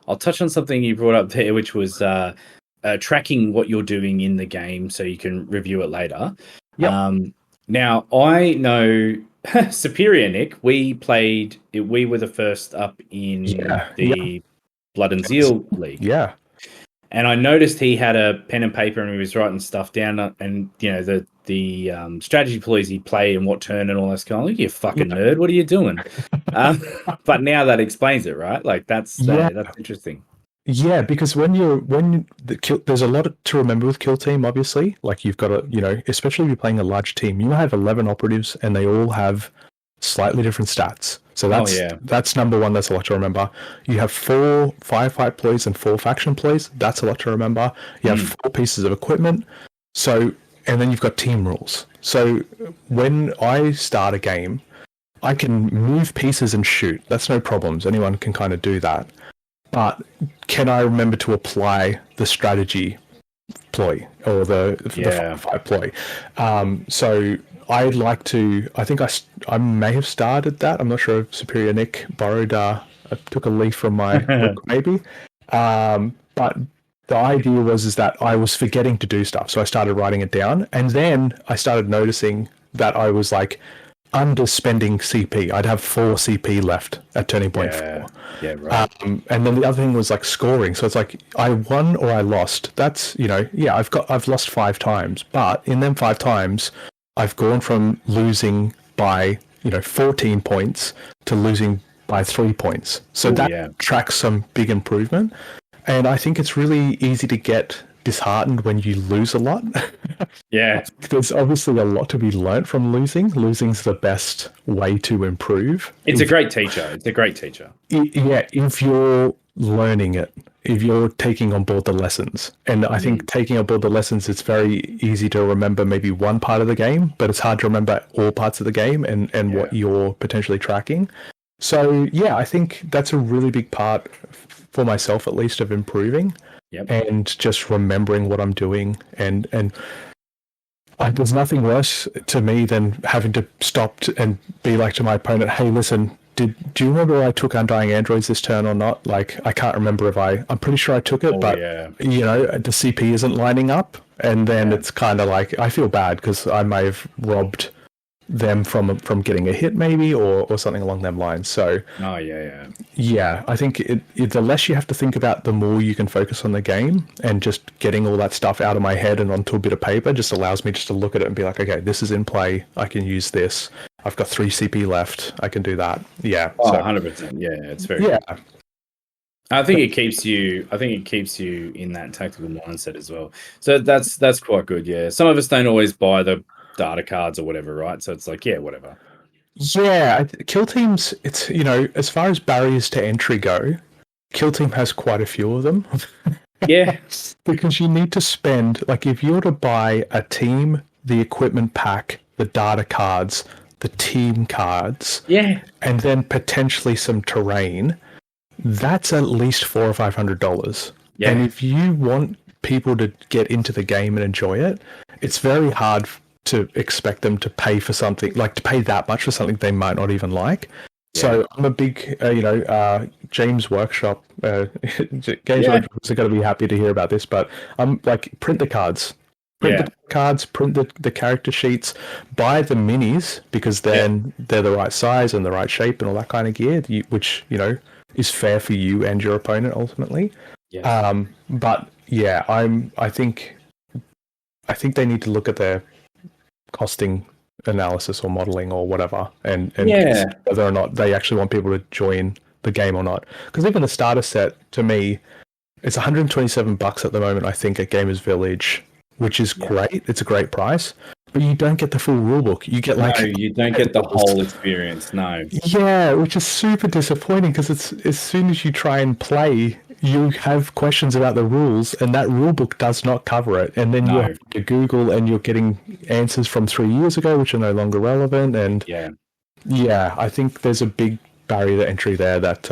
I'll touch on something you brought up there, which was tracking what you're doing in the game so you can review it later. Yep. Now, I know Superior Nick, we were the first up in the Blood and Zeal League. Yeah. And I noticed he had a pen and paper and he was writing stuff down, and, the strategy plays he played and what turn and all that kind of, like, you fucking nerd, what are you doing? But now that explains it, right? Like, that's interesting. Yeah, because there's a lot to remember with Kill Team, obviously. Like, you've got to, especially if you're playing a large team, you have 11 operatives and they all have slightly different stats. So that's number one. That's a lot to remember. You have 4 firefight plays and 4 faction plays. That's a lot to remember. You have 4 pieces of equipment. So, and then you've got team rules. So when I start a game, I can move pieces and shoot. That's no problems. Anyone can kind of do that. But can I remember to apply the strategy ploy or the firefight ploy? So I'd like to. I think I may have started that. I'm not sure if Superior Nick borrowed. I took a leaf from my book, maybe. But the idea was that I was forgetting to do stuff, so I started writing it down, and then I started noticing that I was like underspending CP. I'd have 4 CP left at turning point 4. Yeah, right. And then the other thing was like scoring. So it's like I won or I lost. That's, I've lost 5 times, but in them 5 times, I've gone from losing by 14 points to losing by 3 points. So tracks some big improvement. And I think it's really easy to get disheartened when you lose a lot. Yeah. There's obviously a lot to be learnt from losing. Losing's the best way to improve. It's a great teacher. It's a great teacher. Yeah, if you're learning it, if you're taking on board the lessons. And I think taking on board the lessons, it's very easy to remember maybe one part of the game, but it's hard to remember all parts of the game and what you're potentially tracking. So, yeah, I think that's a really big part, for myself at least, of improving. Yep. And just remembering what I'm doing. And there's nothing worse to me than having to stop and be like to my opponent, hey, listen, do you remember I took Undying Androids this turn or not? Like, I can't remember if I'm pretty sure I took it, but, the CP isn't lining up. And then it's kind of like, I feel bad because I may have robbed them from getting a hit maybe or something along them lines. So I think the less you have to think about, the more you can focus on the game, and just getting all that stuff out of my head and onto a bit of paper just allows me just to look at it and be like, okay, this is in play, I can use this, I've got 3 CP left, I can do that. 100%. It's very good. I think it keeps you in that tactical mindset as well, so that's quite good. Some of us don't always buy the data cards or whatever, right? So it's like, whatever. Kill Teams, it's, as far as barriers to entry go, Kill Team has quite a few of them. Because you need to spend, like, if you were to buy a team, the equipment pack, the data cards, the team cards, and then potentially some terrain, that's at least $400 or $500. And if you want people to get into the game and enjoy it, it's very hard to expect them to pay for something, like to pay that much for something they might not even like. So I'm a big, James Workshop, Games Workshop are going to be happy to hear about this, but I'm like, print the cards. Print the cards, print the character sheets, buy the minis, because then they're the right size and the right shape and all that kind of gear, which, is fair for you and your opponent ultimately. But I think they need to look at their costing analysis or modeling or whatever, and whether or not they actually want people to join the game or not. Because even the starter set, to me, it's $127 at the moment, I think, at Gamers Village, which is great. It's a great price, but you don't get the full rulebook. You get you don't get the whole experience. No. Yeah, which is super disappointing, because it's, as soon as you try and play, you have questions about the rules, and that rulebook does not cover it. And then you have to Google, and you're getting answers from 3 years ago, which are no longer relevant. And I think there's a big barrier to entry there that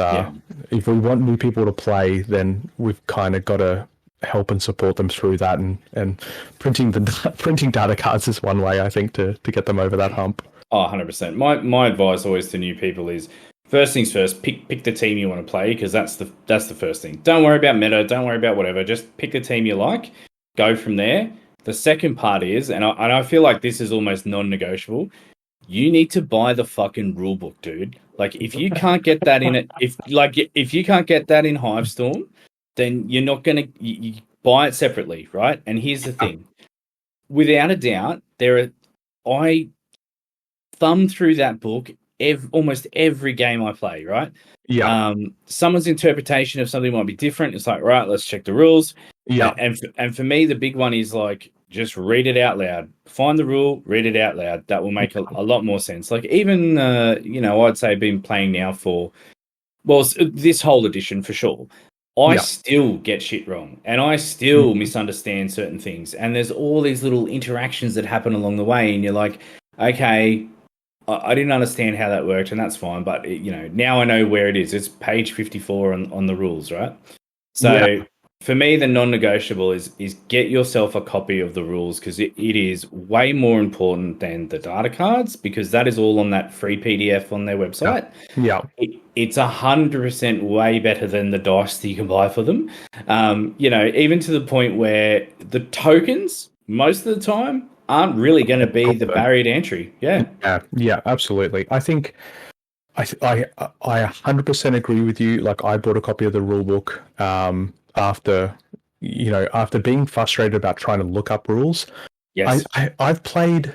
if we want new people to play, then we've kind of got to help and support them through that. And printing data cards is one way, I think, to get them over that hump. 100%. My advice always to new people is, first things first, pick the team you want to play, because that's the first thing. Don't worry about meta, don't worry about whatever. Just pick the team you like, go from there. The second part is, and I feel like this is almost non-negotiable, you need to buy the fucking rulebook, dude. Like, if you can't get that in it, if you can't get that in Hivestorm, then you're not gonna you buy it separately, right? And here's the thing: without a doubt, I thumb through that book almost every game I play, right? Someone's interpretation of something might be different. It's like, right, let's check the rules. And for me, the big one is like, just read it out loud. Find the rule, read it out loud. That will make a lot more sense. Like, even I'd say I've been playing now for, this whole edition for sure. I still get shit wrong, and I still misunderstand certain things. And there's all these little interactions that happen along the way, and you're like, okay, I didn't understand how that worked, and that's fine. But now I know where it is. It's page 54 on the rules, right? So for me, the non-negotiable is get yourself a copy of the rules, because it is way more important than the data cards, because that is all on that free PDF on their website. It's 100% way better than the dice that you can buy for them. Even to the point where the tokens, most of the time, aren't really going to be the barrier to entry. Yeah. Yeah, absolutely. I think I 100% agree with you. Like, I bought a copy of the rule book after being frustrated about trying to look up rules. Yes. I've played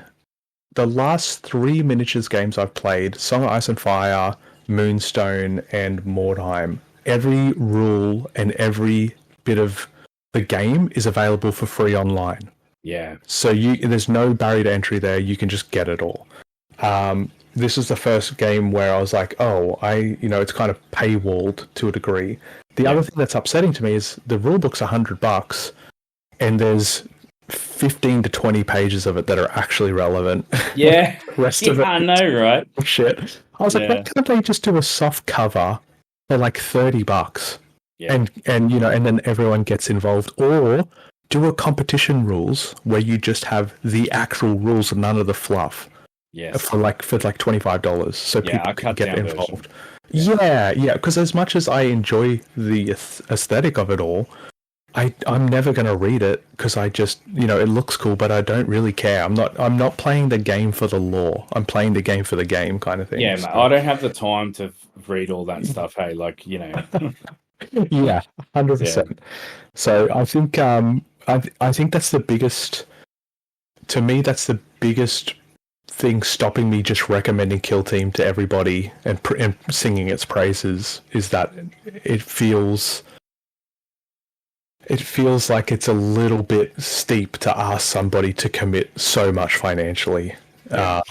the last 3 miniatures games I've played: Song of Ice and Fire, Moonstone, and Mordheim. Every rule and every bit of the game is available for free online. Yeah. So there's no barrier to entry there. You can just get it all. This is the first game where I was like, oh, it's kind of paywalled to a degree. The other thing that's upsetting to me is the rulebook's $100, and there's 15 to 20 pages of it that are actually relevant. Yeah. Rest of it, I know, right? Shit. I was like, why can't they just do a soft cover for like $30? Yeah. And then everyone gets involved, or do a competition rules where you just have the actual rules and none of the fluff. Yes. For like $25, so people can get involved. Version. Yeah. Because as much as I enjoy the aesthetic of it all, I'm never going to read it because I just it looks cool, but I don't really care. I'm not playing the game for the lore. I'm playing the game for the game, kind of thing. Yeah, mate, I don't have the time to read all that stuff. Hey, like Yeah, 100%. So I think I think that's the biggest. To me, that's the biggest thing stopping me just recommending Kill Team to everybody and singing its praises is that it feels like it's a little bit steep to ask somebody to commit so much financially. I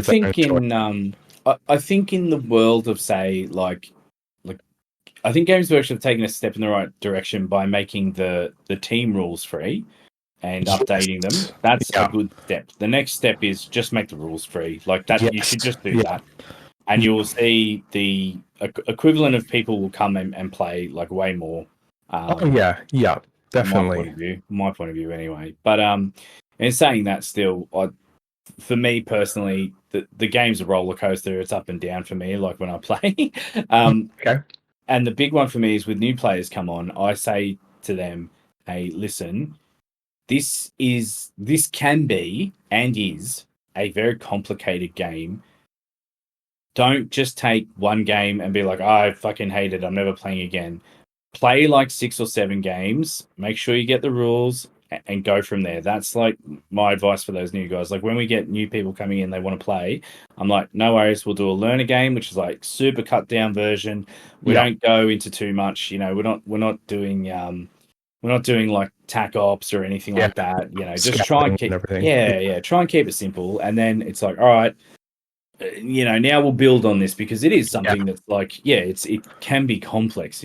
think in the world of, say, like I think Games Workshop have taken a step in the right direction by making the team rules free and updating them. That's a good step. The next step is just make the rules free. Like that, you should just do that, and you'll see the equivalent of people will come and play like way more. Definitely. My point of view, anyway. But in saying that, still, for me personally, the game's a roller coaster. It's up and down for me. Like when I play, okay. And the big one for me is with new players come on, I say to them, "Hey, listen." This can be and is a very complicated game. Don't just take one game and be like, I fucking hate it, I'm never playing again. Play like 6 or 7 games, make sure you get the rules, and go from there. That's like my advice for those new guys. Like when we get new people coming in, they want to play, I'm like, no worries, we'll do a learner game, which is like super cut down version. We don't go into too much, we're not doing like tac ops or anything like that. Just try and keep try and keep it simple. And then it's like, all right, now we'll build on this because it is something that's like, it can be complex.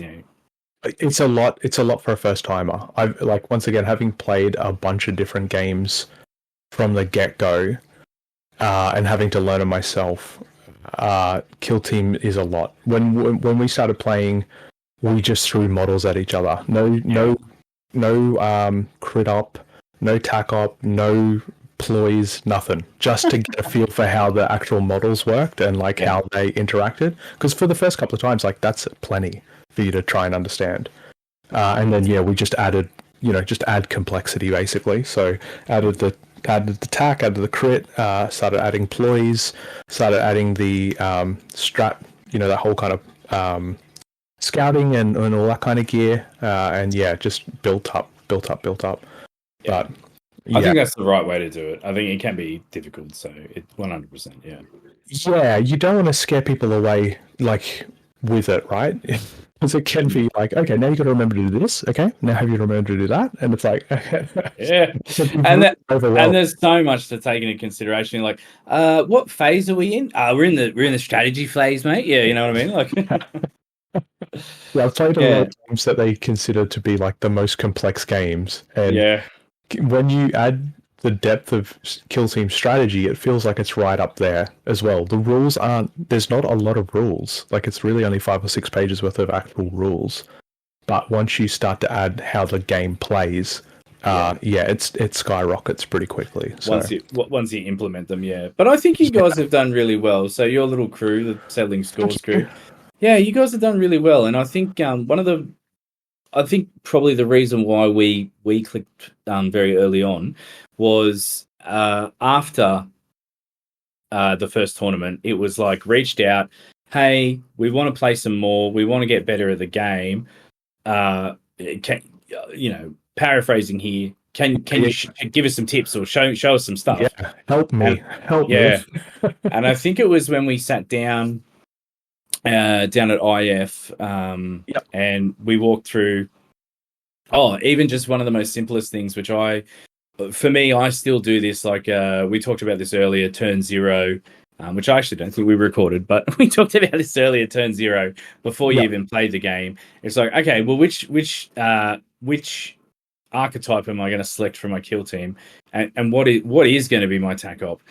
It's a lot. It's a lot for a first timer. I've once again, having played a bunch of different games from the get go, and having to learn it myself. Kill Team is a lot. When we started playing, we just threw models at each other. No crit op, no tac op, no ploys, nothing. Just to get a feel for how the actual models worked and how they interacted. Because for the first couple of times, that's plenty for you to try and understand. And then we just added, add complexity basically. So added the tac, added the crit, started adding ploys, started adding the strat, that whole kind of scouting and all that kind of gear, and just built up. But I think that's the right way to do it. I think it can be difficult, so it 100%. Yeah, you don't want to scare people away with it, right? Because it can be like, okay, now you got to remember to do this. Okay, now have you remembered to do that? And it's like, and there's so much to take into consideration. Like, what phase are we in? We're in the strategy phase, mate. Yeah, you know what I mean. Like. I've played a lot of games that they consider to be like the most complex games, and when you add the depth of Kill Team strategy, it feels like it's right up there as well. The rules there's not a lot of rules. Like it's really only 5 or 6 pages worth of actual rules. But once you start to add how the game plays, it skyrockets pretty quickly. So. Once you implement them, But I think you guys have done really well. So your little crew, the Settling Scores crew. Yeah, you guys have done really well, and I think one of the I think probably the reason why we clicked very early on was after the first tournament. It was like reached out, hey, we want to play some more. We want to get better at the game. Paraphrasing here, can you give us some tips or show us some stuff? Yeah, help me. And I think it was when we sat down at IF, and we walked through. Even just one of the most simplest things, which I still do this. Like we talked about this earlier, turn zero. Which I actually don't think we recorded, but we talked about this earlier, turn zero, before you even played the game. It's like, okay, well, which archetype am I going to select for my kill team, and what is going to be my tac op?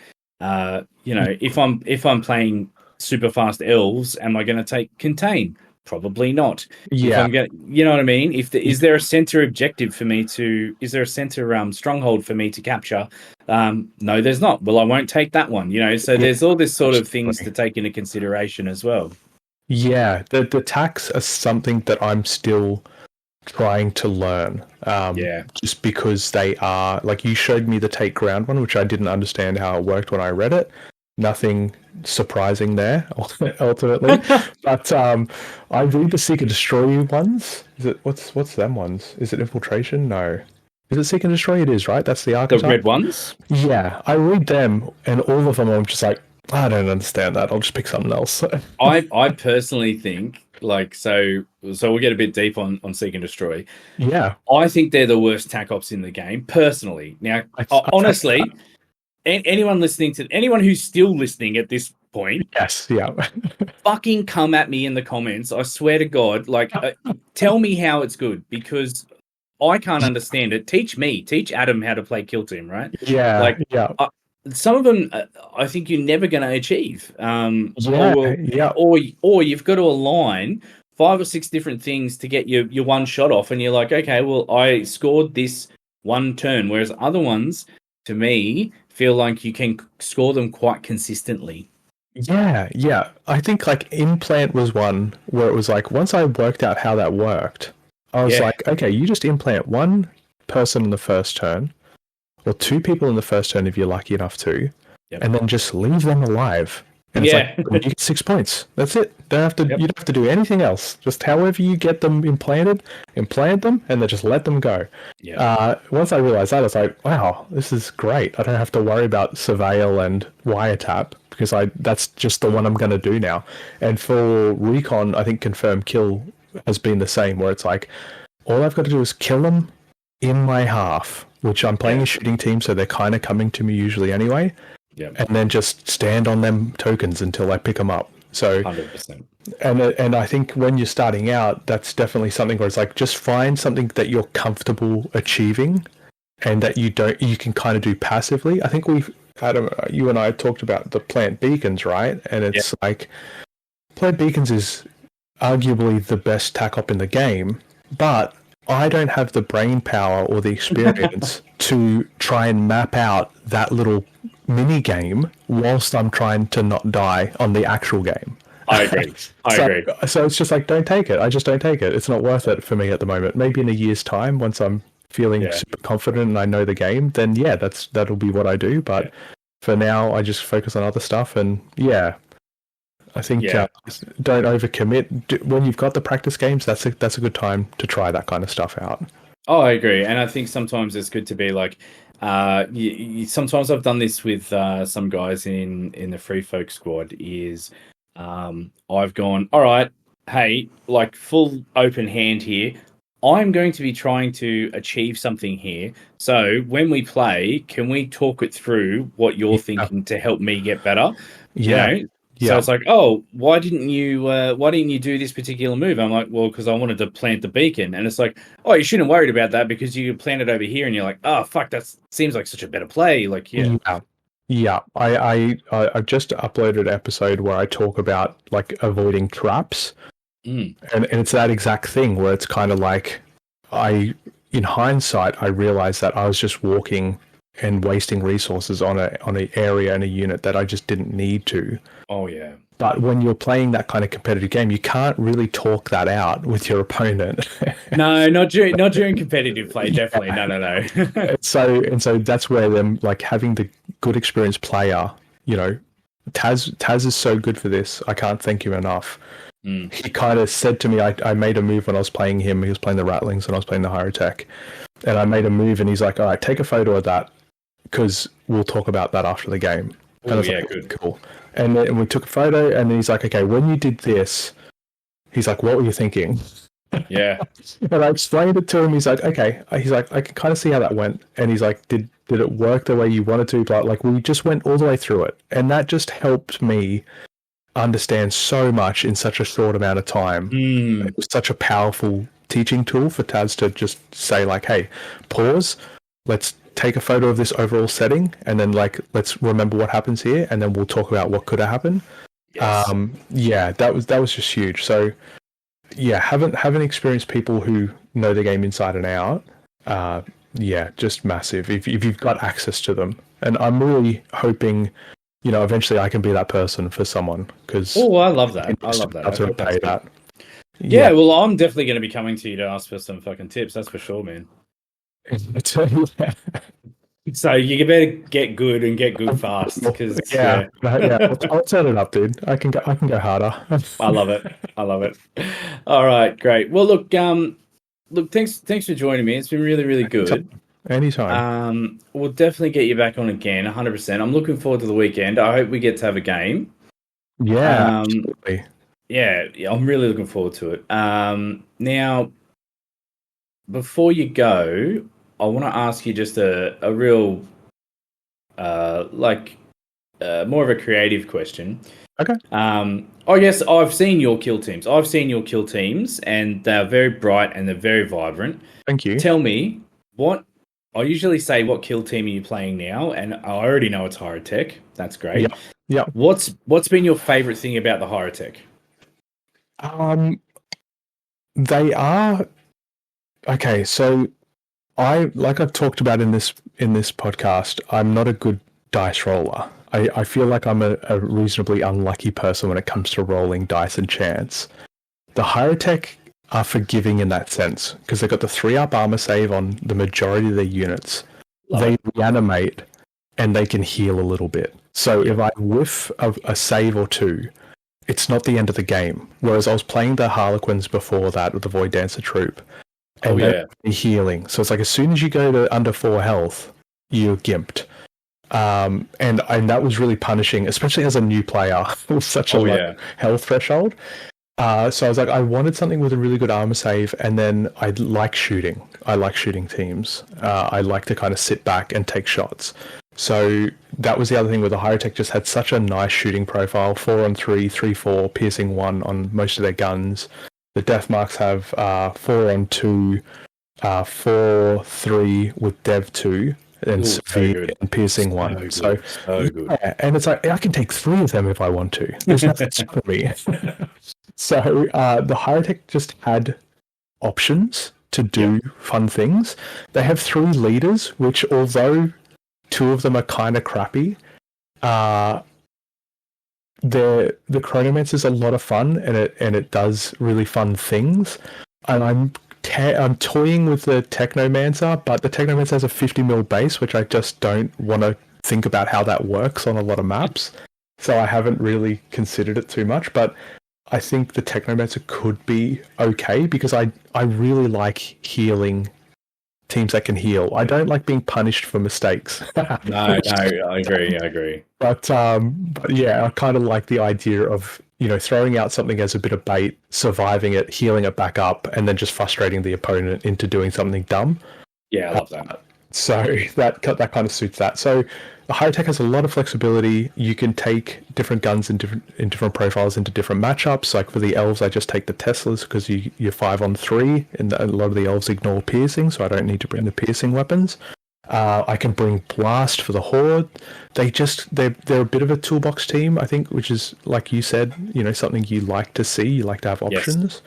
If I'm playing super fast elves, am I going to take contain? Probably not. Yeah, you know what I mean. Is there a center objective for me to? Is there a center stronghold for me to capture? No, there's not. Well, I won't take that one. So there's all this sort of things to take into consideration as well. Yeah, the tax is something that I'm still trying to learn. Just because they are like, you showed me the take ground one, which I didn't understand how it worked when I read it. Nothing surprising there, ultimately. But I read the Seek and Destroy You ones. Is it what's them ones? Is it Infiltration? No. Is it Seek and Destroy? It is, right? That's the archetype. The red ones? Yeah, I read them, and all of them I'm just like, I don't understand that. I'll just pick something else. I personally think, so we'll get a bit deep on Seek and Destroy. Yeah. I think they're the worst tac ops in the game, personally. Now, honestly, anyone who's still listening at this point, yes, yeah, fucking come at me in the comments. I swear to God, tell me how it's good, because I can't understand it. Teach Adam how to play Kill Team, right? Yeah, some of them, I think you're never going to achieve. Or you've got to align 5 or 6 different things to get your one shot off, and you're like, okay, well, I scored this one turn, whereas other ones, to me, feel like you can score them quite consistently. Yeah. I think Implant was one where it was like, once I worked out how that worked, I was like, okay, you just implant one person in the first turn, or 2 people in the first turn if you're lucky enough to, and then just leave them alive. And it's like, you get 6 points. That's it. You don't have to do anything else. Just however you get them implant them, and then just let them go. Once I realized that, I was like, wow, this is great. I don't have to worry about surveil and wiretap, because that's just the one I'm going to do now. And for recon, I think confirm kill has been the same, where it's like, all I've got to do is kill them in my half, which I'm playing a shooting team, so they're kind of coming to me usually anyway. And then just stand on them tokens until I pick them up. So 100%. And I think when you're starting out, that's definitely something where it's like, just find something that you're comfortable achieving, and that you can kind of do passively. I think Adam, you and I talked about the plant beacons, right? And it's like, plant beacons is arguably the best tac op in the game, but I don't have the brain power or the experience to try and map out that little mini game whilst I'm trying to not die on the actual game. I agree. So it's just like, don't take it. I just don't take it. It's not worth it for me at the moment. Maybe in a year's time, once I'm feeling super confident and I know the game, then that'll be what I do. But for now, I just focus on other stuff. And I think don't overcommit. When you've got the practice games, that's a good time to try that kind of stuff out. Oh, I agree. And I think sometimes it's good to be like, sometimes I've done this with some guys in the Free Folk squad, is I've gone, all right, hey, full open hand here. I'm going to be trying to achieve something here. So when we play, can we talk it through what you're thinking to help me get better? So it's like, oh, why didn't you do this particular move? I'm like, well, because I wanted to plant the beacon. And it's like, oh, you shouldn't have worried about that, because you planted over here, and you're like, oh, fuck, that seems like such a better play. I just uploaded an episode where I talk about avoiding traps, and it's that exact thing where it's kind of like, in hindsight, I realized that I was just walking and wasting resources on a area and a unit that I just didn't need to. Oh yeah. But when you're playing that kind of competitive game, you can't really talk that out with your opponent. No, not during competitive play. Definitely, no. So that's where them like having the good experienced player. You know, Taz is so good for this. I can't thank him enough. He kind of said to me, I made a move when I was playing him. He was playing the Ratlings and I was playing the Hyrotech, and I made a move, and he's like, "All right, take a photo of that because we'll talk about that after the game." And I was like, good, cool. And then we took a photo, and then he's like, "Okay, when you did this," he's like, "What were you thinking?" Yeah. And I explained it to him. He's like, "Okay." He's like, "I can kind of see how that went." And he's like, "Did it work the way you wanted to?" But like, we just went all the way through it, and that just helped me understand so much in such a short amount of time. It was such a powerful teaching tool for Taz to just say like, "Hey, pause. Let's take a photo of this overall setting, and then like let's remember what happens here, and then we'll talk about what could have happened." Yes. Yeah, that was just huge. So yeah, having experienced people who know the game inside and out, yeah, just massive if you've got access to them. And I'm really hoping, you know, eventually I can be that person for someone, because I love that. I love that. I'll sort of pay that. Yeah, well, I'm definitely going to be coming to you to ask for some fucking tips. That's for sure, man. So you better get good and get good fast, because I'll turn it up, dude. I can go harder. I love it. All right, great. Well, look, thanks for joining me. It's been really, really good. Anytime. We'll definitely get you back on again, 100%. I'm looking forward to the weekend. I hope we get to have a game. Yeah, absolutely. Yeah, I'm really looking forward to it. Now, before you go, I want to ask you just a real, more of a creative question. Okay. I guess I've seen your kill teams. And they're very bright and they're very vibrant. Thank you. Tell me, I usually say, what kill team are you playing now? And I already know it's Hyrotech. That's great. Yeah. What's been your favorite thing about the Hyrotech? They are okay. So I've talked about in this podcast, I'm not a good dice roller. I feel like I'm a reasonably unlucky person when it comes to rolling dice and chance. The Hyrotech are forgiving in that sense, because they've got the 3-up armor save on the majority of their units. They reanimate and they can heal a little bit. So if I whiff a save or two, it's not the end of the game. Whereas I was playing the Harlequins before that with the Void Dancer troop, and they're healing. So it's like as soon as you go to under 4 health, you're gimped. And that was really punishing, especially as a new player with such a low health threshold. So I was like, I wanted something with a really good armor save, and then I like shooting. I like shooting teams. I like to kind of sit back and take shots. So that was the other thing where the Hyrotech just had such a nice shooting profile, 4-on-3, 3-4, piercing 1 on most of their guns. The Death Marks have 4-on-2, 4-3 with Dev 2, and Severe and piercing 1. So good. Yeah, and it's like, I can take 3 of them if I want to. There's nothing for me. So the Hyrotech just had options to do fun things. They have 3 leaders, which although 2 of them are kind of crappy, the Chronomancer is a lot of fun, and it does really fun things. And I'm toying with the Technomancer, but the Technomancer has a 50 mil base, which I just don't want to think about how that works on a lot of maps. So I haven't really considered it too much, but I think the Technomancer could be okay, because I really like healing teams that can heal. I don't like being punished for mistakes. No, I agree. But yeah, I kind of like the idea of, you know, throwing out something as a bit of bait, surviving it, healing it back up, and then just frustrating the opponent into doing something dumb. Yeah, I love that. So that kind of suits that. So the Hyrotech has a lot of flexibility. You can take different guns in different profiles into different matchups. Like for the elves, I just take the Teslas because you're 5-on-3, and a lot of the elves ignore piercing, so I don't need to bring the piercing weapons. I can bring Blast for the Horde. They're a bit of a toolbox team, I think, which is, like you said, you know, something you like to see. You like to have options.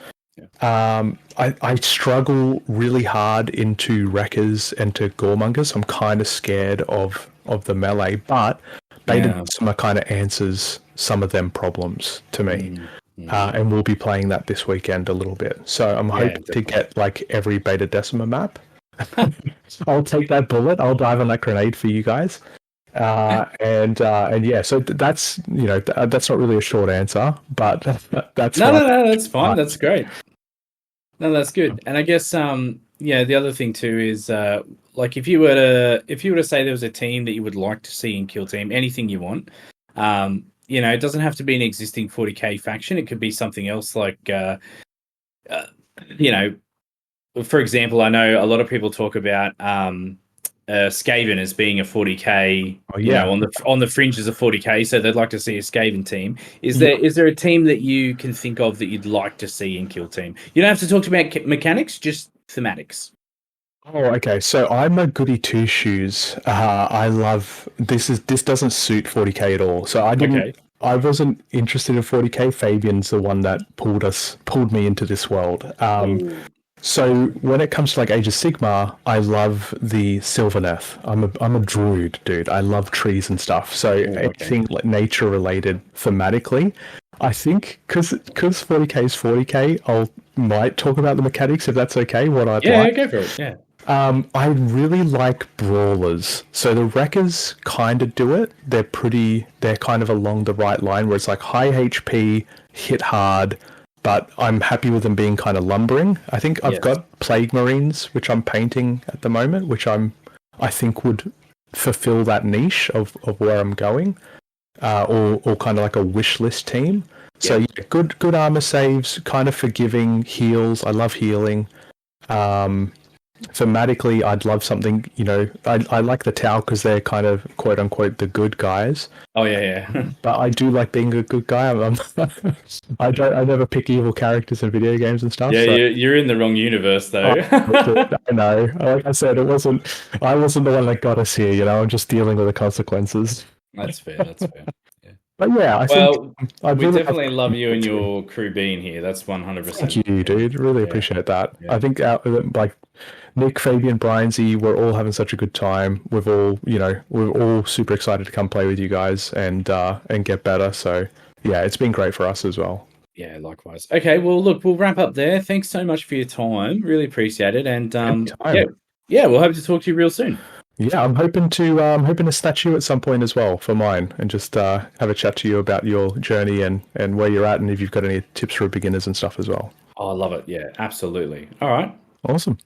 I struggle really hard into wreckers and to goremongers. I'm kind of scared of the melee, but Beta Decima kind of answers some of them problems to me. And we'll be playing that this weekend a little bit. So I'm hoping to get like every Beta Decima map. I'll take that bullet. I'll dive on that grenade for you guys. And yeah, so that's that's not really a short answer, but that's no, that's fine. That's great. No, that's good. And I guess the other thing too is like if you were to say there was a team that you would like to see in Kill Team, anything you want, it doesn't have to be an existing 40k faction. It could be something else like for example, I know a lot of people talk about Skaven as being a 40k, on the fringes of 40k, so they'd like to see a Skaven team. Is there a team that you can think of that you'd like to see in Kill Team? You don't have to talk about mechanics, just thematics. Oh, okay. So I'm a goody two shoes. I love this. This doesn't suit 40k at all. So I wasn't interested in 40k. Fabian's the one that pulled me into this world. So when it comes to like Age of Sigmar, I love the Sylvaneth. I'm a druid, dude. I love trees and stuff. So anything like nature related thematically, I think because 40k is 40k, might talk about the mechanics if that's okay. What I'd like. Go for it. Yeah. I really like brawlers. So the wreckers kind of do it. They're kind of along the right line where it's like high HP, hit hard. But I'm happy with them being kind of lumbering. I think I've got Plague Marines, which I'm painting at the moment, which I think would fulfill that niche of where I'm going, or kind of like a wish list team. So yeah, good armor saves, kind of forgiving heals. I love healing. Thematically, I'd love something. I like the Tau because they're kind of quote unquote the good guys. Oh yeah. But I do like being a good guy. I never pick evil characters in video games and stuff. Yeah, so. You're in the wrong universe though. I know. Like I said, I wasn't the one that got us here. I'm just dealing with the consequences. That's fair. Yeah. But yeah, we definitely love you and your crew being here. That's 100%. Thank you, dude. Really appreciate that. Yeah. I think like Nick, Fabian, Brian Z, we're all having such a good time. We're all super excited to come play with you guys and get better. So yeah, it's been great for us as well. Yeah, likewise. Okay, well look, we'll wrap up there. Thanks so much for your time. Really appreciate it. And we'll hope to talk to you real soon. Yeah, I'm hoping to snatch you at some point as well for mine and just have a chat to you about your journey and where you're at and if you've got any tips for beginners and stuff as well. Oh, I love it. Yeah, absolutely. All right. Awesome.